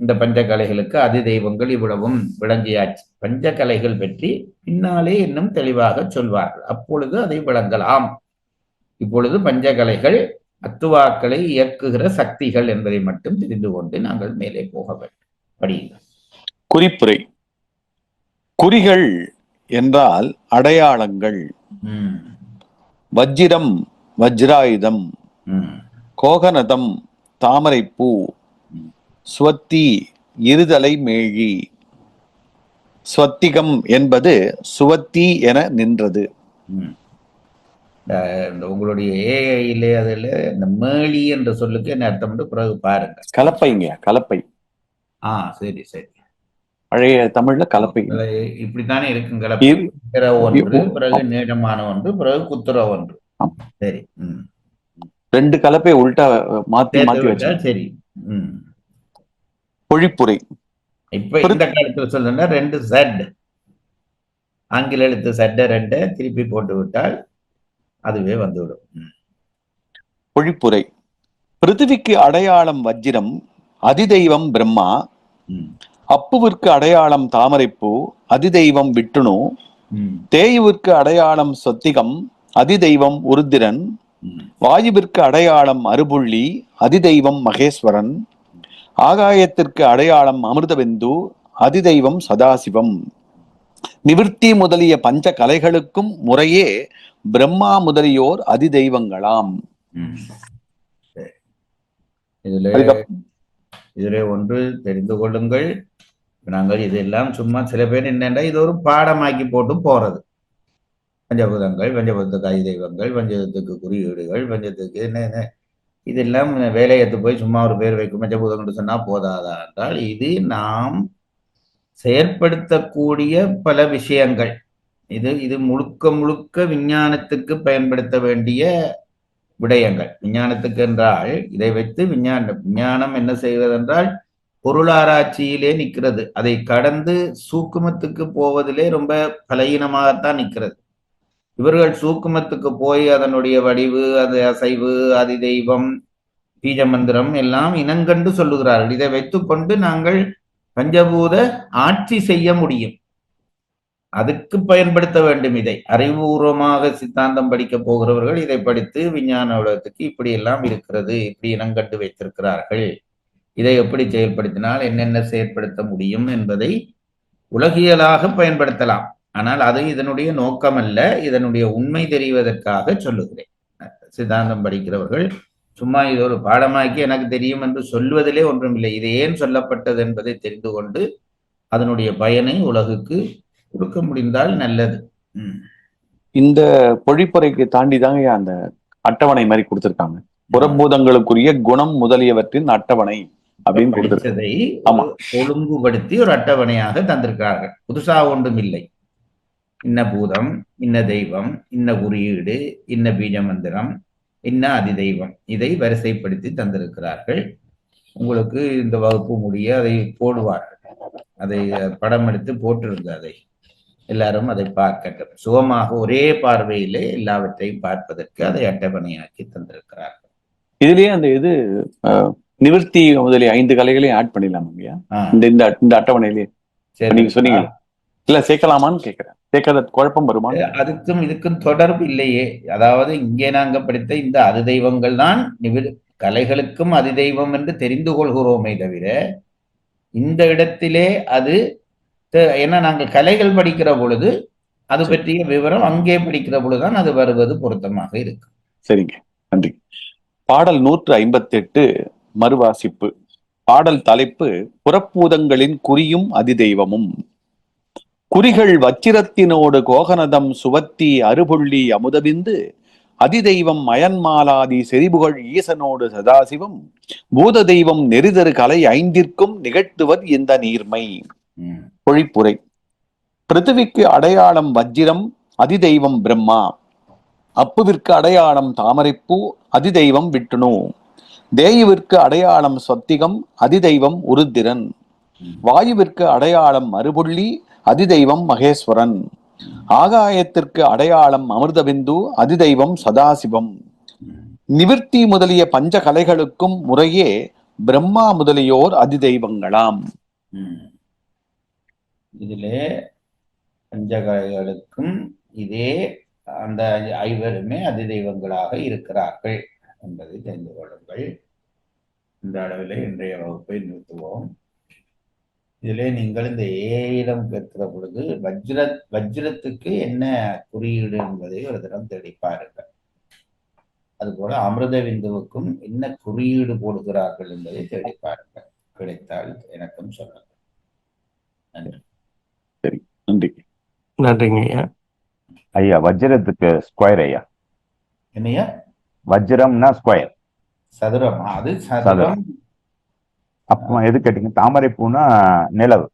S5: இந்த பஞ்சகலைகளுக்கு அதி தெய்வங்கள் இவ்வளவும் விளங்கியாச்சு. பஞ்சகலைகள் பற்றி பின்னாலே இன்னும் தெளிவாக சொல்வார்கள், அப்பொழுது அதை விளங்கலாம். இப்பொழுது பஞ்சகலைகள் அத்துவாக்களை இயக்குகிற சக்திகள் என்பதை மட்டும் தெரிந்து கொண்டு நாங்கள் மேலே போக வேண்டும். படியுங்கள்.
S6: குறிப்புரை. குறிகள் என்றால் அடையாளங்கள். வஜ்ரம் வஜ்ராயுதம், கோகனதம் தாமரைப்பூ, ஸ்வத்தி இருதலை மேழி. ஸ்வத்திகம் என்பது சுவத்தி என நின்றது.
S5: உங்களுடைய ஏஐயிலே அதில் இந்த மேளி என்ற சொல்லுக்கு என்ன அர்த்தம் பிறகு பாருங்க.
S6: கலப்பைங்க, கலப்பை.
S5: சரி சரி,
S6: பழைய தமிழ்ல கலப்பை.
S5: இப்படித்தானே இருக்கும். கலப்பை ஒன்று, பிறகு நீளமான ஒன்று, பிறகு குத்துற ஒன்று. சரி,
S6: 2 கலப்பை உள்டா மாத்தி வச்சா
S5: சரி.
S6: பொழிப்புரை.
S5: இப்ப இந்த காலத்துல சொல்லுன்னா 2 Z ஆங்கில எழுத்து Z 2 திருப்பி போட்டு விட்டால் அதுவே வந்துவிடும்.
S6: பொழிப்புரை. பிருத்திவிக்கு அடையாளம் வஜ்ரம், அதிதெய்வம் பிரம்மா. அப்புவிற்கு அடையாளம் தாமரைப்பூ, அதிதெய்வம் விட்டுணு. தேயுவிற்கு அடையாளம் சொத்திகம், அதிதெய்வம் உருத்திரன். வாயுவிற்கு அடையாளம் அருபுள்ளி, அதிதெய்வம் மகேஸ்வரன். ஆகாயத்திற்கு அடையாளம் அமிர்தபிந்து, அதிதெய்வம் சதாசிவம். நிவிர்த்தி முதலிய பஞ்ச கலைகளுக்கும் முறையே பிரம்மா முதலியோர் அதிதெய்வங்களாம்.
S5: இதிலே ஒன்று தெரிந்து கொள்ளுங்கள். நாங்கள் இதெல்லாம் சும்மா சில பேர் என்னென்னா இது ஒரு பாடமாக்கி போட்டு போறது. பஞ்சபூதங்கள், பஞ்சபூதத்துக்கு அதிதெய்வங்கள், பஞ்சபூதத்துக்கு குறியீடுகள், பஞ்சத்துக்கு என்ன இதெல்லாம் வேலையத்து போய் சும்மா ஒரு பேர் வைக்கும் பஞ்சபூதங்கள் சொன்னா போதாதா என்றால் இது நாம் செயற்படுத்தக்கூடிய பல விஷயங்கள். இது முழுக்க விஞ்ஞானத்துக்கு பயன்படுத்த வேண்டிய விடயங்கள். விஞ்ஞானத்துக்கு என்றால் இதை வைத்து விஞ்ஞானம் என்ன செய்வதென்றால் பொருளாராய்ச்சியிலே நிற்கிறது. அதை கடந்து சூக்குமத்துக்கு போவதிலே ரொம்ப பலகீனமாகத்தான் நிற்கிறது. இவர்கள் சூக்குமத்துக்கு போய் அதனுடைய வடிவு, அது அசைவு, அதிதெய்வம், பீஜமந்திரம் எல்லாம் இனங்கண்டு சொல்லுகிறார்கள். இதை வைத்துக்கொண்டு நாங்கள் பஞ்சபூத ஆட்சி செய்ய முடியும். அதுக்கு பயன்படுத்த வேண்டும். இதை அறிவுபூர்வமாக சித்தாந்தம் படிக்க போகிறவர்கள் இதை படித்து விஞ்ஞான உலகத்துக்கு இப்படி எல்லாம் இருக்கிறது, இப்படி இனங்கண்டு வைத்திருக்கிறார்கள், இதை எப்படி செயல்படுத்தினால் என்னென்ன செயற்படுத்த முடியும் என்பதை உலகியலாக பயன்படுத்தலாம். ஆனால் அது இதனுடைய நோக்கம் அல்ல, இதனுடைய உண்மை தெரிவதற்காக சொல்லுகிறேன். சித்தாந்தம் படிக்கிறவர்கள் சும்மா இது ஒரு பாடமாக்கி எனக்கு தெரியும் என்று சொல்வதிலே ஒன்றுமில்லை. இது ஏன் சொல்லப்பட்டது என்பதை தெரிந்து கொண்டு அதனுடைய பயனை உலகுக்கு கொடுக்க முடிந்தால் நல்லது.
S6: இந்த பொழிப்புரைக்கு தாண்டி தாங்க அந்த அட்டவணை மாதிரி கொடுத்திருக்காங்க. புறபூதங்களுக்குரிய குணம் முதலியவற்றின் அட்டவணை அப்படின்னு கொடுத்திருக்கதை
S5: ஒழுங்குபடுத்தி ஒரு அட்டவணையாக தந்திருக்கிறார்கள். புதுசா ஒன்றும் இல்லை. இன்ன பூதம், இன்ன தெய்வம், இன்ன குறியீடு, இன்ன பீஜமந்திரம், இன்ன அதிதெய்வம், இதை வரிசைப்படுத்தி தந்திருக்கிறார்கள். உங்களுக்கு இந்த வகுப்பு முடிய அதை போடுவார்கள். அதை படம் எடுத்து போட்டிருங்க. அதை எல்லாரும் அதை பார்க்கட்டும். சுகமாக ஒரே பார்வையிலே எல்லாவற்றையும் பார்ப்பதற்கு அதை அட்டவணையாக்கி தந்திருக்கிறார்கள்.
S6: இதுலயே அந்த இது நிவர்த்தி முதலிய 5 கலைகளையும் ஆட் பண்ணிடலாம் இல்லையா இந்த அட்டவணையிலேயே? நீங்க சொன்னீங்க இல்ல, சேர்க்கலாமான்னு கேட்கிறேன். சேர்க்காத குழப்பம் வருமா? அதுக்கும்
S5: இதுக்கும் தொடர்பு இல்லையே. அதாவது இங்கே நாங்க படித்த இந்த அதிதெய்வங்கள் தான் கலைகளுக்கும் அதிதெய்வம் என்று தெரிந்து கொள்கிறோமே தவிர இந்த இடத்திலே அது ஏன்னா நாங்கள் கலைகள் படிக்கிற பொழுது அது பற்றிய விவரம் அங்கே படிக்கிற பொழுதுதான் அது வருவது பொருத்தமாக இருக்கு.
S6: சரிங்க, நன்றி. பாடல் 158 மறுவாசிப்பு. பாடல் தலைப்பு புறப்பூதங்களின் குறியும் அதிதெய்வமும். குறிகள் வச்சிரத்தினோடு கோகனதம் சுவத்தி அருபுள்ளி அமுதபிந்து அதிதெய்வம் மயன்மாலாதி செறிபுகழ் ஈசனோடு சதாசிவம் பூத தெய்வம் நெறிதரு கலை ஐந்திற்கும் நிகழ்த்துவது இந்த நீர்மை. பொழிப்புரை. பிருத்திவிக்கு அடையாளம் வஜ்ரம், அதிதெய்வம் பிரம்மா. அப்புவிற்கு அடையாளம் தாமரைப்பூ, அதிதெய்வம் விட்டுணு. தேயுவிற்கு அடையாளம் சொத்திகம், அதிதெய்வம் உருத்திரன். வாயுவிற்கு அடையாளம் மறுபுள்ளி, அதிதெய்வம் மகேஸ்வரன். ஆகாயத்திற்கு அடையாளம் அமிர்தபிந்து, அதிதெய்வம் சதாசிவம். நிவிர்த்தி முதலிய பஞ்ச கலைகளுக்கும் முறையே பிரம்மா முதலியோர் அதிதெய்வங்களாம்.
S5: இதிலே பஞ்சகலைகளுக்கும் இதே அந்த ஐவருமே அதிதெய்வங்களாக இருக்கிறார்கள் என்பதை தெரிந்து கொள்ளுங்கள். இந்த அளவில் இன்றைய வகுப்பை நிறுத்துவோம். இதிலே நீங்கள் இந்த ஏயிடம் கேட்கிற பொழுது வஜ்ரத்துக்கு என்ன குறியீடு என்பதை ஒரு தரம் தேடி பாருங்கள். அதுபோல அமிர்த விந்துவுக்கும் என்ன குறியீடு போடுகிறார்கள் என்பதை தேடி பாருங்கள். கிடைத்தால் எனக்கும் சொல்லுங்கள். நன்றி.
S6: சரி, நன்றி.
S3: நன்றிங்க ஐயா.
S7: ஐயா வஜ்ரத்துக்கு ஸ்கொயர் ஐயா.
S5: என்னையா?
S7: வஜ்ரம்னா ஸ்கொயர்.
S5: சதுரமா? அது சதுரம்.
S7: அப்ப எது கேட்டீங்க? தாமரை பூனா நிலவு.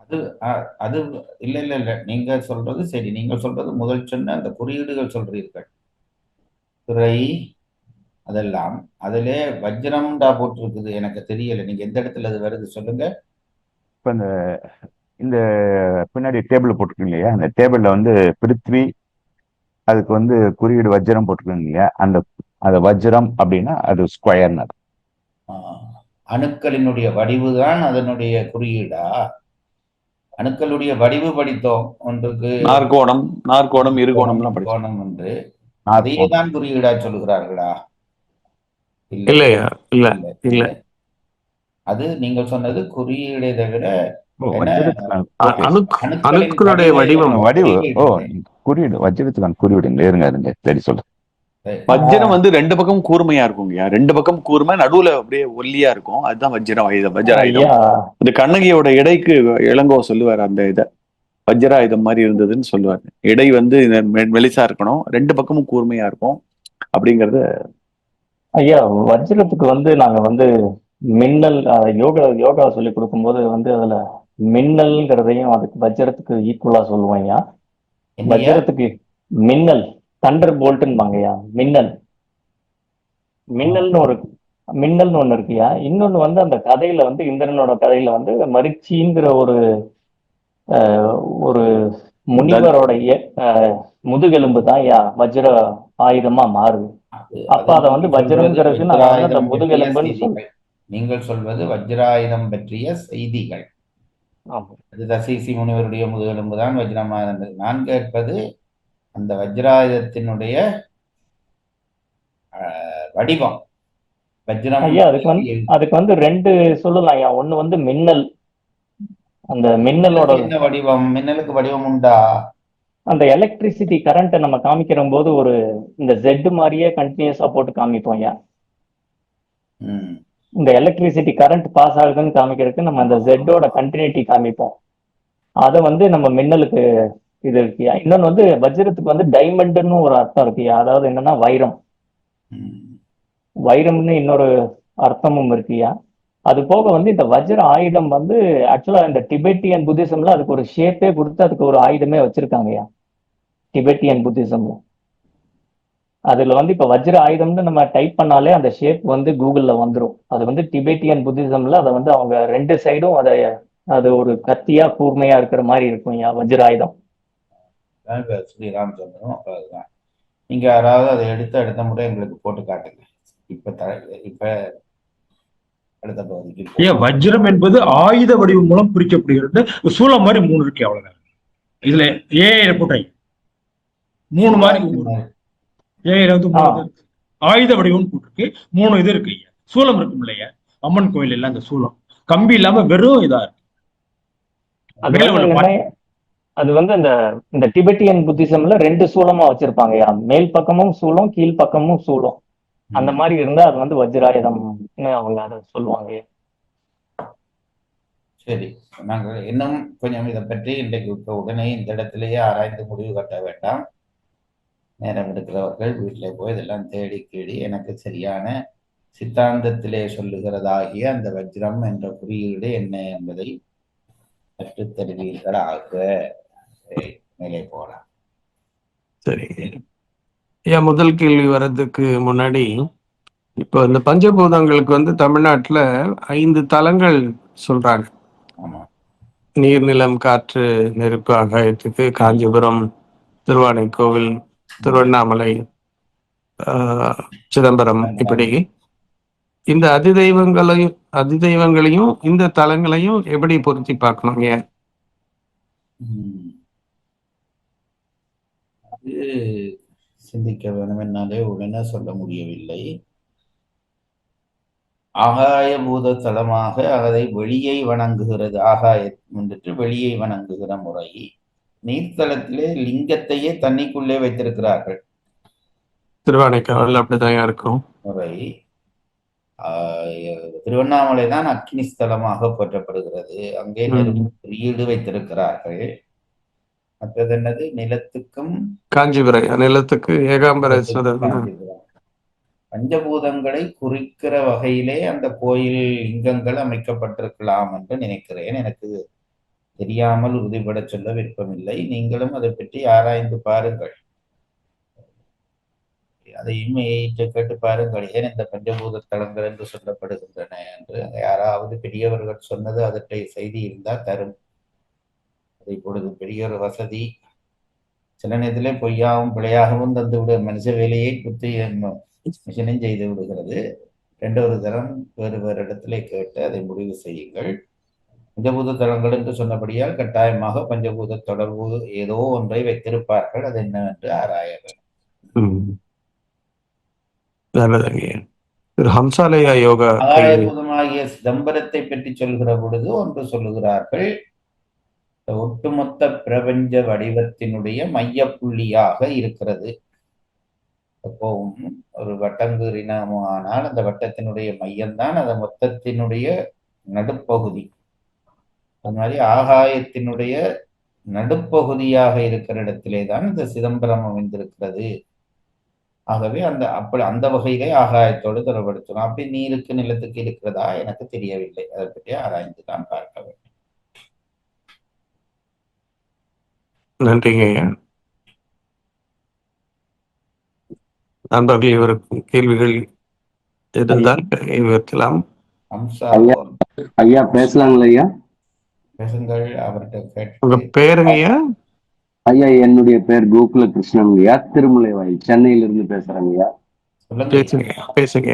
S5: அது அது இல்ல இல்ல இல்ல, நீங்க சொல்றது சரி. நீங்க சொல்றது முதல் சொன்ன அந்த குறியீடுகள் சொல்றீர்கள், துறை அதெல்லாம். அதிலே வஜ்ரம்டா போட்டிருக்குது, எனக்கு தெரியல. நீங்க எந்த இடத்துல அது வருது சொல்லுங்க.
S7: இப்ப இந்த பின்னாடி டேபிள் போட்டிருக்கீங்க இல்லையா, அந்த டேபிள்ல வந்து பிருத்வி, அதுக்கு வந்து குறியீடு வஜ்ரம் போட்டிருக்கீங்க இல்லையா, அந்த வஜ்ரம் அப்படின்னா அது ஸ்கொயர்னு.
S5: அணுக்களினுடைய வடிவுதான் அதனுடைய குறியீடா? அணுக்களுடைய வடிவு படித்தோம். ஒன்றுக்கு
S6: நாற்கோணம், நாற்கோணம், இருகோணம்லாம் படித்தோம்.
S5: கோணம் என்று அதையேதான் குறியீடா சொல்கிறார்களா?
S3: இல்லையா? இல்ல இல்ல.
S5: அது நீங்கள் சொன்னது குறியீடை தவிர
S3: அணுக்களுடைய வடிவம்
S7: வடிவு. ஓ, குறியீடு வஜ்ரத்துக்கான குறியீடு இருங்க சரி சொல்றேன்.
S6: வஜ்ரம் வந்து ரெண்டு பக்கம் கூர்மையா இருக்குங்கய்யா. ரெண்டு பக்கம் கூர்மை, நடுவுல அப்படியே ஒல்லியா இருக்கும். அதுதான் வஜ்ராயுதம். வஜ்ராயுதம் இந்த கண்ணகியோட எடைக்கு இளங்கோ சொல்லுவார், அந்த இதை வஜ்ராயுதம் மாதிரி இருந்ததுன்னு சொல்லுவாரு. எடை வந்து மெலிசா இருக்கணும், ரெண்டு பக்கமும் கூர்மையா இருக்கும் அப்படிங்கறது.
S8: ஐயா வஜ்ரத்துக்கு வந்து நாங்க வந்து மின்னல் யோகா சொல்லி கொடுக்கும்போது வந்து அதுல மின்னல்ங்கிறதையும் அதுக்கு வஜ்ரத்துக்கு ஈக்குவலா சொல்லுவோம் ஐயா. வஜ்ரத்துக்கு மின்னல், தண்டர் போல்ட்ன்னுவாங்கய்யா. மின்னல்னு ஒண்ணு இருக்குயா. இன்னொன்னு வந்து அந்த கதையில வந்து இந்திரனோட கதையில வந்து மரிச்சிங்கிற ஒரு முனிவரோட முதுகெலும்பு தான் ஐயா வஜ்ர ஆயுதமா மாறுது. அப்ப அதை வந்து வஜ்ரம்ங்கிறது நான் அந்த முதுகெலும்புன்னு சொல்றேன்.
S5: நீங்கள் சொல்வது வஜ்ராயுதம் பற்றிய செய்திகள். அது தசீசி முனிவருடைய முதுகெலும்பு தான் வஜ்ரமானது. நான் கேட்பது அந்த வஜ்ராயுதத்தினுடைய வடிவம். வஜ்ரம்
S8: ஐயா அதுக்கு வந்து ரெண்டு சொல்லலாம் ஐயா. ஒண்ணு வந்து மின்னல், அந்த மின்னலோட
S5: என்ன வடிவம்? மின்னலுக்கு வடிவம் உண்டா?
S8: அந்த எலக்ட்ரிசிட்டி கரண்ட்டை நம்ம காமிக்கிற போது ஒரு இந்த ஜெட் மாதிரியே கண்டினியூஸா போட்டு காமிப்போம் ஐயா. இந்த எலக்ட்ரிசிட்டி கரண்ட் பாஸ் ஆகுதுன்னு காமிக்கிறதுக்கு நம்ம அந்த ஜெட்டோட கண்டினியூட்டி காமிப்போம். அதை வந்து நம்ம மின்னலுக்கு இது இருக்கியா. இன்னொன்னு வந்து வஜ்ரத்துக்கு வந்து டைமண்ட்னு ஒரு அர்த்தம் இருக்கியா. அதாவது என்னன்னா வைரம்னு இன்னொரு அர்த்தமும் இருக்கியா. அது போக வந்து இந்த வஜ்ர ஆயுதம் வந்து ஆக்சுவலா இந்த டிபெட்டியன் புத்திசம்ல அதுக்கு ஒரு ஷேப்பே கொடுத்து அதுக்கு ஒரு ஆயுதமே வச்சிருக்காங்கய்யா. டிபெட்டியன் புத்திசம்ல அதுல வந்து இப்ப வஜ்ர ஆயுதம்னு நம்ம டைப் பண்ணாலே அந்த ஷேப் வந்து கூகுள்ல வந்துடும். அது வந்து டிபெட்டியன் புத்திசம்ல அதை வந்து அவங்க ரெண்டு சைடும் அது ஒரு கத்தியா கூர்மையா இருக்கிற மாதிரி இருக்கும் ஐயா வஜ்ர ஆயுதம்.
S5: ஸ்ரீராமச்சந்திரம் அதுதான். நீங்க யாராவது அதை அடுத்த முறை எங்களுக்கு போட்டு காட்டுங்க. இப்ப அடுத்த பகுதிக்கு
S4: வஜ்ரம் என்பது ஆயுத வடிவம் மூலம் பிரிக்கப்படுகிறது. சூளம் மாதிரி 3 இருக்கு, அவ்வளவுதான். இதுல ஏ போட்டாங்க 3 மாதிரி. ஏ வந்து ஆயுத வடிவம் போட்டிருக்கு. 3 இது இருக்கு ஐயா. சூலம் இருக்கும் இல்லையா, அம்மன் கோயில் எல்லாம் அந்த சூலம் கம்பி இல்லாம வெறும் இதா இருக்கு.
S8: அது
S4: மேல
S8: வந்து
S4: உள்ள
S8: என்ன, அது வந்து இந்த டிபெட்டியன் புத்திசம்ல 2 சூலமா வச்சிருப்பாங்கய்யா. மேல் பக்கமும் சூலம், கீழ் பக்கமும் சூலம். அந்த மாதிரி இருந்தா அது வந்து வஜ்ராயுதம்னு அவங்க அதை சொல்லுவாங்க.
S5: சரி, நாங்கள் இன்னும் கொஞ்சம் இதை பற்றி இன்றைக்கு உடனே இந்த இடத்திலேயே ஆராய்ந்து முடிவு கட்ட வேண்டாம். நேரம் எடுக்கிறவர்கள் வீட்டில் போய் இதெல்லாம் தேடி கேடி எனக்கு சரியான சித்தாந்தத்திலே சொல்லுகிறதாகிய அந்த வஜ்ரம் என்ற குறியீடு என்ன என்பதை கற்றுத் தருவீர்களாக. மேலே போகலாம்.
S3: சரி ஐயா, முதல் கேள்வி வர்றதுக்கு முன்னாடி இப்போ இந்த பஞ்சபூதங்களுக்கு வந்து தமிழ்நாட்டுல 5 தலங்கள் சொல்றாங்க.
S5: ஆமா.
S3: நீர், நிலம், காற்று, நெருப்பு, ஆகாயத்துக்கு காஞ்சிபுரம், திருவானைக்கோவில், திருவண்ணாமலை, சிதம்பரம், இப்படி இந்த அதிதெய்வங்களையும் இந்த தலங்களையும் எப்படி பொருத்தி பார்க்கணுங்க?
S5: அது சிந்திக்க வேணும், என்னாலே உடனே சொல்ல முடியவில்லை. ஆகாய பூத தலமாக அதை வெளியை வணங்குகிறது. வந்துட்டு வெளியை வணங்குகிற முறை. நீர்த்தலத்திலே லிங்கத்தையே தண்ணிக்குள்ளே வைத்திருக்கிறார்கள்.
S3: திருவானைக்காவல் அப்படிதான் இருக்கும்
S5: முறை. திருவண்ணாமலை தான் அக்னி ஸ்தலமாக போற்றப்படுகிறது. அங்கே நெருப்பு குறியீடு வைத்திருக்கிறார்கள். மற்றது என்னது, நிலத்துக்கும்
S3: காஞ்சிபுரம், நிலத்துக்கு ஏகாம்பரேஸ்வரர்.
S5: பஞ்சபூதங்களை குறிக்கிற வகையிலே அந்த கோயில் லிங்கங்கள் அமைக்கப்பட்டிருக்கலாம் என்று நினைக்கிறேன். எனக்கு தெரியாமல் உறுதிபட சொல்ல விருப்பமில்லை. நீங்களும் அதை பற்றி ஆராய்ந்து பாருங்கள், அதையும் கேட்டு பாருங்கள். ஏன் இந்த பஞ்சபூத தலங்கள் என்று சொல்லப்படுகின்றன என்று யாராவது பெரியவர்கள் சொன்னது அதற்றை செய்தி இருந்தால் தரும். அதை பொழுது பெரிய ஒரு வசதி. சில நேரத்திலே பொய்யாகவும் பிழையாகவும் தந்து விட மனுஷ வேலையை குத்தி மிஷினும் செய்து விடுகிறது. 2 தரம் வேறு வேறு இடத்திலே கேட்டு அதை முடிவு செய்யுங்கள். பஞ்சபூத தலங்கள் என்று சொன்னபடியால் கட்டாயமாக பஞ்சபூத தொடர்பு ஏதோ ஒன்றை வைத்திருப்பார்கள். அது என்னவென்று ஆராய வேண்டும்.
S3: ஹம்சாலயா யோகா
S5: ஆகாயபூதமாகிய சிதம்பரத்தை பற்றி சொல்கிற பொழுது ஒன்று சொல்லுகிறார்கள், ஒட்டுமொத்த பிரபஞ்ச வடிவத்தினுடைய மையப்புள்ளியாக இருக்கிறது. எப்பவும் ஒரு வட்டங்குறினமானால் அந்த வட்டத்தினுடைய மையம்தான் அந்த மொத்தத்தினுடைய நடுப்பகுதி. அது மாதிரி ஆகாயத்தினுடைய நடுப்பகுதியாக இருக்கிற இடத்திலே தான் இந்த சிதம்பரம் அமைந்திருக்கிறது. ஆகவே அந்த வகையிலே ஆகாயத்தோடு தொடர்படுத்தணும். அப்படி நீருக்கு நிலத்துக்கு இருக்கிறதா எனக்கு தெரியவில்லை. அதை பற்றி ஆராய்ந்து தான் பார்க்க வேண்டும்.
S3: நன்றிங்க ஐயா. நண்பர்கள் இவருக்கு கேள்விகள் இருந்தால் வைக்கலாம்.
S9: ஐயா பேசலாங்களா ஐயா?
S5: பேசுங்கள், அவர்கிட்ட
S3: உங்க பேருங்க ஐயா?
S9: ஐயா என்னுடைய பேர் கோகுல கிருஷ்ணன் ஐயா, திருமலைவாயில், சென்னையிலிருந்து பேசுறேங்க ஐயா.
S3: பேசுங்க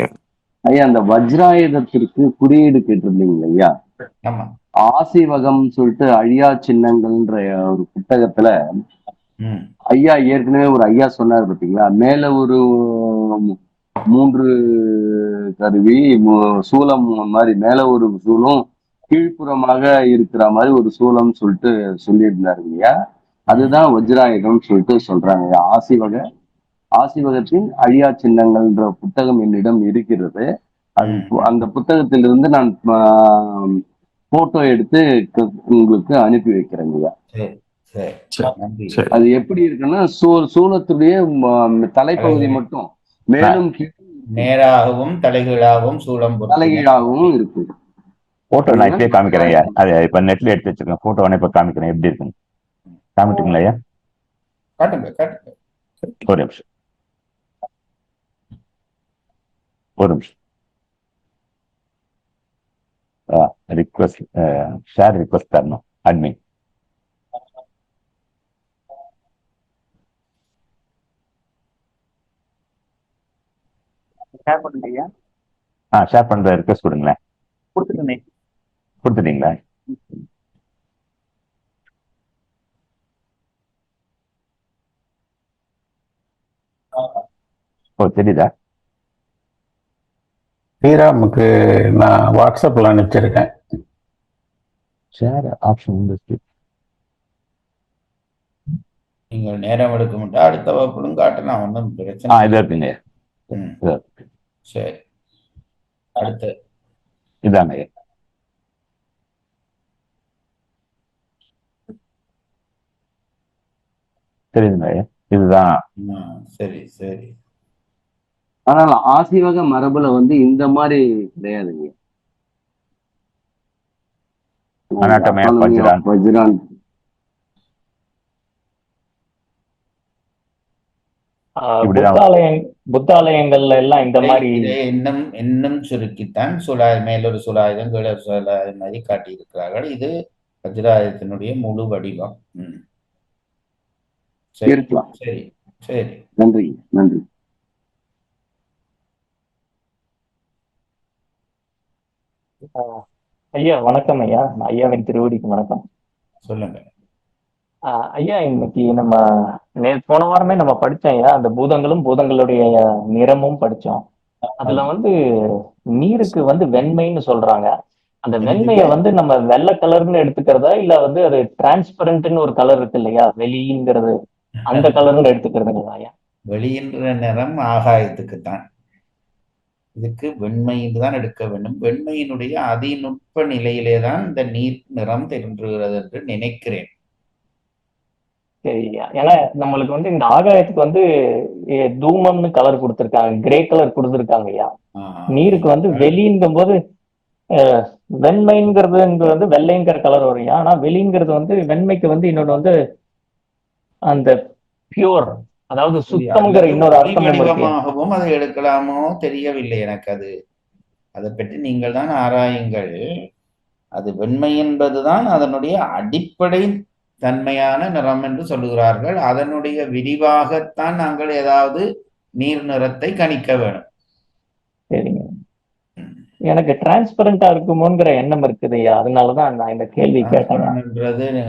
S9: ஐயா. அந்த வஜ்ராயுதத்திற்கு குறியீடு கேட்டிருந்தீங்க ஐயா. ஆசிவகம் சொல்லிட்டு அழியா சின்னங்கள்ன்ற ஒரு புத்தகத்துல ஐயா ஏற்கனவே ஒரு ஐயா சொன்னார் பார்த்தீங்களா, மேல ஒரு 3 கருவி சூலம் மாதிரி, மேல ஒரு சூலம் கீழ்ப்புறமாக இருக்கிற மாதிரி ஒரு சூலம் சொல்லிட்டு சொல்லியிருந்தாருங்க ஐயா. அதுதான் வஜ்ராயுதம் சொல்லிட்டு சொல்றாங்க. ஆசிவகத்தின் அழியா சின்னங்கள்ன்ற புத்தகம் என்னிடம் இருக்கிறது. அந்த புத்தகத்திலிருந்து நான் போட்டோ எடுத்து உங்களுக்கு அனுப்பி வைக்கிறேங்க. அது எப்படி இருக்குன்னா, சூலத்துடைய தலைப்பகுதி மட்டும் மேலும்
S5: நேராகவும் தலைகீழாகவும்
S9: தலைகீழாகவும் இருக்கு.
S7: போட்டோ நான் இப்பயே காமிக்கிறேன் ஐயா. அது இப்ப நெட்ல எடுத்து வச்சிருக்கேன். போட்டோ வேணா இப்ப காமிக்கிறேன், எப்படி இருக்குன்னு. காமிட்டீங்களா ஐயா? ஒரு நிமிஷம். ரிக்வெஸ்ட், ஷேர் ரிக்வெஸ்ட் தரணும் அட்மின்.
S8: ஷேர் பண்ணுங்க ஐயா.
S7: ஷேர் பண்ற ரிக்வெஸ்ட் கொடுங்களேன். கொடுத்துட்டீங்களா? ஓ தெரியுதா?
S10: ஸ்ரீராமுக்கு நான் வாட்ஸ்அப்ல அனுப்பிச்சிருக்கேன்.
S7: ஷேர் ஆப்ஷன் வந்து
S5: நீங்கள் நேரம் எடுக்க மாட்டா அடுத்த வகுப்பிலும் காட்டலாம், ஒன்றும் பிரச்சனை
S7: இது
S5: இல்லை.
S7: இருக்குங்க.
S5: ம்,
S7: இது இருக்கு.
S5: சரி. அடுத்து
S7: இதாங்க ஐயா. தெரியுதுங்க ஐயா. இதுதான்.
S5: சரி சரி.
S9: ஆனால் ஆசீவக மரபுல வந்து இந்த மாதிரி கிடையாதுங்க.
S7: Anatomy of
S9: Anatomy of
S7: Vajran.
S9: Vajran.
S7: இப்படிதான்.
S8: புத்தாலயங்கள்ல எல்லாம் இந்த மாதிரி
S5: இதை இன்னும் இன்னும் சுருக்கித்தான் மேலொரு சுலாயுதம் கீழே சுலாயுதம் மாதிரி காட்டியிருக்கிறார்கள். இது வஜ்ராயுதத்தினுடைய முழு வடிவம். சரி
S9: இருக்கலாம்.
S5: சரி சரி.
S9: நன்றி நன்றி.
S8: ஐயா வணக்கம் ஐயா. ஐயாவின் திருவடிக்கு வணக்கம்.
S5: சொல்லுங்க.
S8: ஐயா இன்னைக்கு நம்ம போன வாரமே நம்ம படிச்சோம் ஐயா, அந்த பூதங்களும் பூதங்களுடைய நிறமும் படிச்சோம். அதுல வந்து நீருக்கு வந்து வெண்மைன்னு சொல்றாங்க. அந்த வெண்மைய வந்து நம்ம வெள்ளை கலர்னு எடுத்துக்கிறதா இல்ல வந்து அது டிரான்ஸ்பரண்ட்னு ஒரு கலர் இருக்கு இல்லையா, வெளிங்கிறது, அந்த கலர்னு எடுத்துக்கிறதுங்களா ஐயா?
S5: வெளியின்ற நிறம் ஆகாயத்துக்குத்தான். இதுக்கு வெண்மைன்னு தான் எடுக்க வேண்டும். வெண்மையினுடைய அதிநுட்ப நிலையிலே தான் இந்த நீர் நிறம் தோன்றுகிறது என்று நினைக்கிறேன்.
S8: சரியா. ஏன்னா நம்மளுக்கு வந்து இந்த ஆகாயத்துக்கு வந்து தூமம்னு கலர் கொடுத்துருக்காங்க, கிரே கலர் கொடுத்துருக்காங்க ஐயா. நீருக்கு வந்து வெளிங்கும் போது வெண்மைங்கிறது வந்து வெள்ளைங்கிற கலர் வரும். ஆனா வெளிங்கிறது வந்து வெண்மைக்கு வந்து இன்னொன்று வந்து அந்த பியூர், அதாவது சுத்தம்ங்கிற இன்னொரு அர்த்தமும் இருக்கு.
S5: வடிவமாகவும் அதை எடுக்கலாமோ தெரியவில்லை எனக்கு. அதை பற்றி நீங்கள் தான் ஆராயுங்கள். அது வெண்மை என்பதுதான் அதனுடைய அடிப்படை தன்மையான நிறம் என்று சொல்லுகிறார்கள். அதனுடைய விரிவாகத்தான் நாங்கள் ஏதாவது நீர் நிறத்தை கணிக்க வேணும்.
S8: சரிங்க. எனக்கு டிரான்ஸ்பரண்டா இருக்குமோங்கிற எண்ணம் இருக்குதுயா, அதனாலதான் நான் இந்த கேள்வி கேட்டேன்.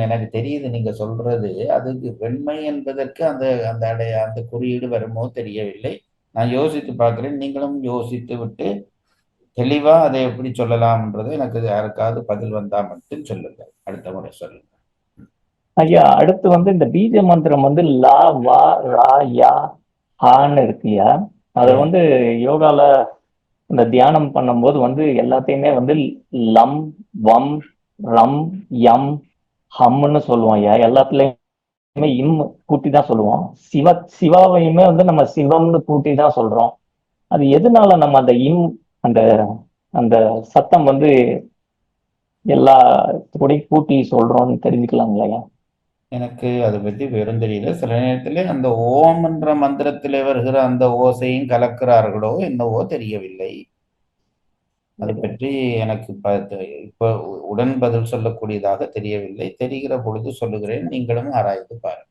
S5: எனக்கு தெரியுது நீங்க சொல்றது. அதுக்கு வெண்மை என்பதற்கு அந்த குறியீடு வருமோ தெரியவில்லை. நான் யோசித்து பார்க்கிறேன். நீங்களும் யோசித்து விட்டு தெளிவா அதை எப்படி சொல்லலாம்ன்றது எனக்கு யாருக்காவது பதில் வந்தா மட்டும் சொல்லுங்க, அடுத்த முறை சொல்லுங்க
S8: ஐயா. அடுத்து வந்து இந்த பீஜ மந்திரம் வந்து லா வா ரா யா ஆன்னு இருக்குயா. அதை வந்து யோகால இந்த தியானம் பண்ணும்போது வந்து எல்லாத்தையுமே வந்து லம் வம் ரம் யம் ஹம்னு சொல்லுவோம் ஐயா. எல்லாத்துலயுமே இம் கூட்டி தான் சொல்லுவோம். சிவாவையுமே வந்து நம்ம சிவம்னு கூட்டி தான் சொல்றோம். அது எதனால நம்ம அந்த இம் அந்த அந்த சத்தம் வந்து எல்லா கூட்டி சொல்றோம்னு தெரிஞ்சுக்கலாங்களா?
S5: எனக்கு அதை பத்தி வெறும் தெரியல. சில நேரத்திலே அந்த ஓம் என்ற மந்திரத்திலே வருகிற அந்த ஓசையும் கலக்கிறார்களோ என்னவோ தெரியவில்லை. அதை பற்றி எனக்கு இப்ப உடன் பதில் சொல்லக்கூடியதாக தெரியவில்லை. தெரிகிற பொழுது சொல்லுகிறேன், நீங்களும் ஆராய்ந்து பாருங்க.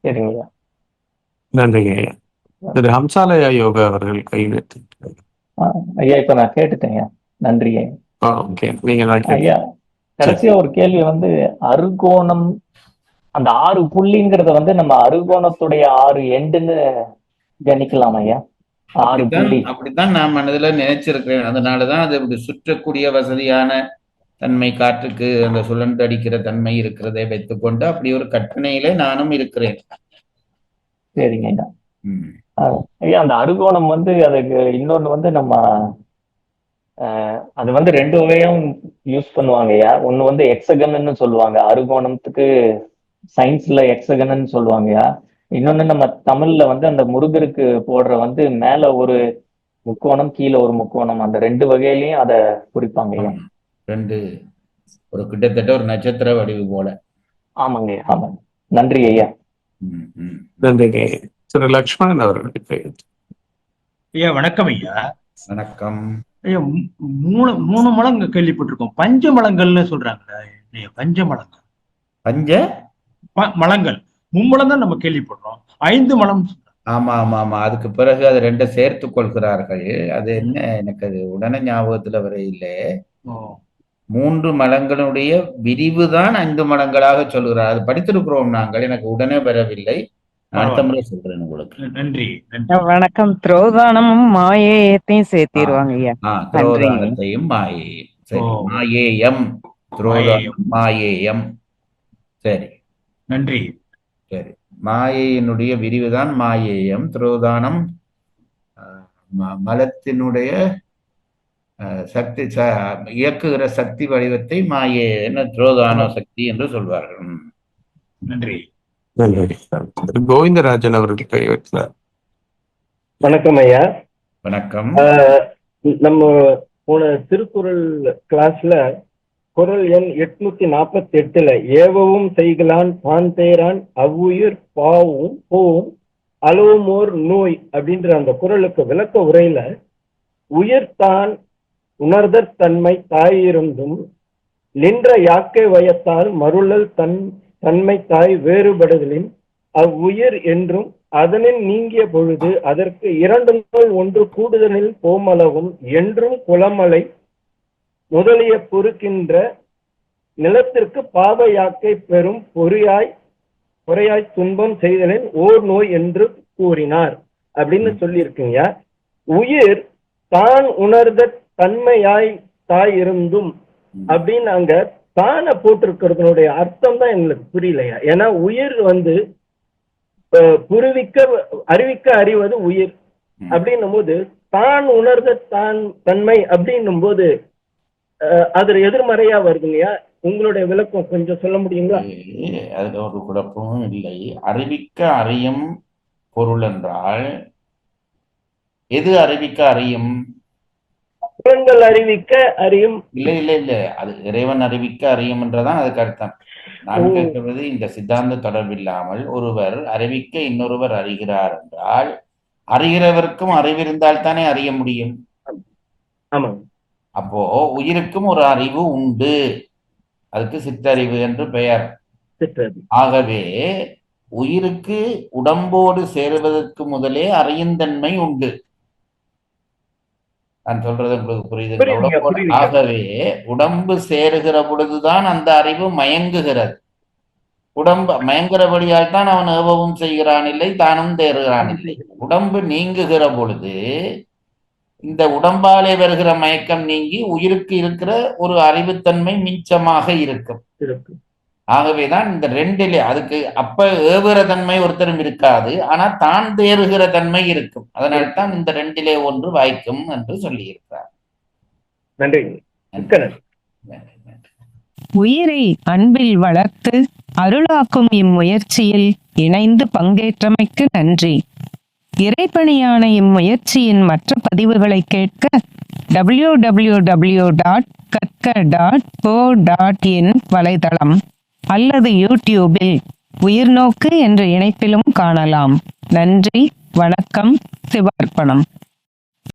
S8: சரிங்க.
S3: நன்றிங்க ஐயா. திரு ஹம்சாலயா யோகா அவர்கள் கைவிட்டு
S8: ஐயா இப்ப நான் கேட்டுட்டேன். நன்றி ஐயா. கடைசியா ஒரு கேள்வி வந்து அறுகோணம், அந்த 6 புள்ளிங்கிறத வந்து நம்ம அறுகோணத்துடைய 6 எண்டுன்னு கணிக்கலாம் ஐயா. 6 புள்ளி
S5: அப்படித்தான் நான் மனதுல நினைச்சிருக்கிறேன். அதனாலதான் அது இப்படி சுற்றக்கூடிய வசதியான தன்மை, காற்றுக்கு அந்த சுழன்று அடிக்கிற தன்மை இருக்கிறதை வைத்துக்கொண்டு அப்படி ஒரு கற்பனையிலே நானும் இருக்கிறேன்.
S8: சரிங்க ஐயா. ஐயா அந்த அறுகோணம் வந்து அதுக்கு இன்னொன்று வந்து நம்ம அது வந்து 2 வகையும் யூஸ் பண்ணுவாங்க ஐயா. ஒண்ணு வந்து எக்ஸகன்னு சொல்லுவாங்க, அறுகோணத்துக்கு சயின்ஸ்ல எக்ஸகன்னு சொல்லுவாங்க ஐயா. இன்னொன்னு நம்ம தமிழ்ல வந்து அந்த முருகருக்கு போடுற வந்து மேல ஒரு முக்கோணம் கீழே ஒரு முக்கோணம், அந்த 2 வகையிலையும் அதை குறிப்பாங்க ஐயா.
S5: 2 ஒரு கிட்டத்தட்ட ஒரு நட்சத்திர வடிவு போல.
S8: ஆமாங்க ஐயா. ஆமாங்க. நன்றி ஐயா.
S3: நன்றிங்க. திரு லக்ஷ்மணன் அவர்கள்.
S4: ஐயா வணக்கம் ஐயா.
S5: வணக்கம்
S4: ஐயா. 3 மலங்க கேள்விப்பட்டிருக்கோம். பஞ்ச மலங்கள்னு சொல்றாங்களே, பஞ்ச மலங்கள்.
S5: பஞ்ச
S4: மலங்கள் 3 மலம் தான் நம்ம கேள்விப்படுறோம், 5 மலம்.
S5: ஆமா ஆமா ஆமா. அதுக்கு பிறகு அது 2 சேர்த்து கொள்கிறார்கள். அது என்ன, எனக்கு அது உடனே ஞாபகத்துல வர இல்லை. 3 மலங்களுடைய விரிவு தான் 5 மலங்களாக சொல்கிறார். அது படித்திருக்கிறோம் நாங்கள், எனக்கு உடனே வரவில்லை. அடுத்த முறை சொல்றேன் உங்களுக்கு.
S4: நன்றி.
S11: வணக்கம். துரோதானமும் மாயேயத்தையும் சேர்த்திருவாங்க ஐயா.
S5: துரோதானத்தையும் மாயேயம். சரி, மாயேயம், துரோதானம், மாயேயம். சரி,
S4: நன்றி.
S5: சரி, மாயையினுடைய விரிவுதான் மாயேயம். துரோதானம் மலத்தினுடைய சக்தி இயக்குகிற சக்தி வடிவத்தை மாயே துரோதான சக்தி என்று சொல்வார்கள்.
S4: நன்றி.
S3: நன்றி. கோவிந்தராஜன் அவர்கள் கை வைத்தார்.
S12: வணக்கம் ஐயா.
S5: வணக்கம்.
S12: நம்ம போன திருக்குறள் கிளாஸ்ல குறள் எண் 848 ஏவவும் செய்கலான் தான் தேரான் அவ்வுயிர் பாவும் போவும் அளவுமோர் நோய் அப்படின்ற அந்த குறளுக்கு விளக்க உரையில உயிர்தான் உணர்தற் தன்மை தாயிருந்தும் நின்ற யாக்கை வயத்தால் மருளல் தன்மை தாய் வேறுபடுதலின் அவ்வுயிர் என்றும் அதனில் நீங்கிய பொழுது அதற்கு 2 நாள் ஒன்று கூடுதலில் போமளவும் என்றும் குளமலை முதலிய பொறுக்கின்ற நிலத்திற்கு பாவ யாக்கை பெறும் பொறையாய் துன்பம் செய்தலின் ஓர் நோய் என்று கூறினார் அப்படின்னு சொல்லியிருக்கீங்க. உயிர் தான் உணர்ந்த தன்மையாய் தாய் இருந்தும் அப்படின்னு அங்க தானை போட்டிருக்கிறதுனுடைய அர்த்தம் தான் எங்களுக்கு புரியலையா. ஏன்னா உயிர் அறிவிக்க அறிவது உயிர் அப்படின்னும் போது தான் உணர்ந்த தன்மை அப்படின்னும் போது அது எதிர்மறையா வருதுங்கய்யா. உங்களுடைய விளக்கம் கொஞ்சம் சொல்ல முடியுங்களா?
S5: அதுல ஒரு குழப்பமும் இல்லை. அறிவிக்க அறியும் பொருள் என்றால் எது அறிவிக்க அறியும்?
S12: புலன்கள் அறிவிக்க அறியும்.
S5: இல்ல, அது இறைவன் அறிவிக்க அறியும் என்றதான் அதுக்கு அர்த்தம். நான் கேட்கிறது இந்த சித்தாந்த தொடர்பில்லாமல் ஒருவர் அறிவிக்க இன்னொருவர் அறிகிறார் என்றால் அறிகிறவருக்கும் அறிவிருந்தால் தானே அறிய முடியும். அப்போ உயிருக்கும் ஒரு அறிவு உண்டு, அதுக்கு சிற்றறிவு என்று பெயர். ஆகவே உயிருக்கு உடம்போடு சேருவதற்கு முதலே அறியுந்தன்மை உண்டு. நான் சொல்றது உங்களுக்கு புரியுது? ஆகவே உடம்பு சேருகிற பொழுதுதான் அந்த அறிவு மயங்குகிறது. உடம்பு மயங்குறபடியால் தான் அவன் ஏவவும் செய்கிறான் இல்லை, தானும் தேறுகிறான் இல்லை. உடம்பு நீங்குகிற பொழுது இந்த உடம்பாலே வருகிற மயக்கம் நீங்கி உயிருக்கு இருக்கிற ஒரு அறிவுத்தன்மை மிச்சமாக இருக்கும். ஆகவேதான் இந்த ரெண்டிலே அதுக்கு அப்ப ஏவுகிற தன்மை ஒருத்தரும் இருக்காது, ஆனா தான் தேறுகிற தன்மை இருக்கும். அதனால்தான் இந்த ரெண்டிலே ஒன்று வாய்க்கும் என்று சொல்லி இருக்கிறார்.
S12: நன்றி.
S1: உயிரை அன்பில் வளர்த்து அருளாக்கும் இம்முயற்சியில் இணைந்து பங்கேற்றமைக்கு நன்றி. இறைப்பணியான இம்முயற்சியின் மற்ற பதிவுகளை கேட்க www.katka.co.in வலைதளம் அல்லது யூடியூபில் உயிர்நோக்கு என்ற இணைப்பிலும் காணலாம். நன்றி, வணக்கம், சிவார்ப்பணம்.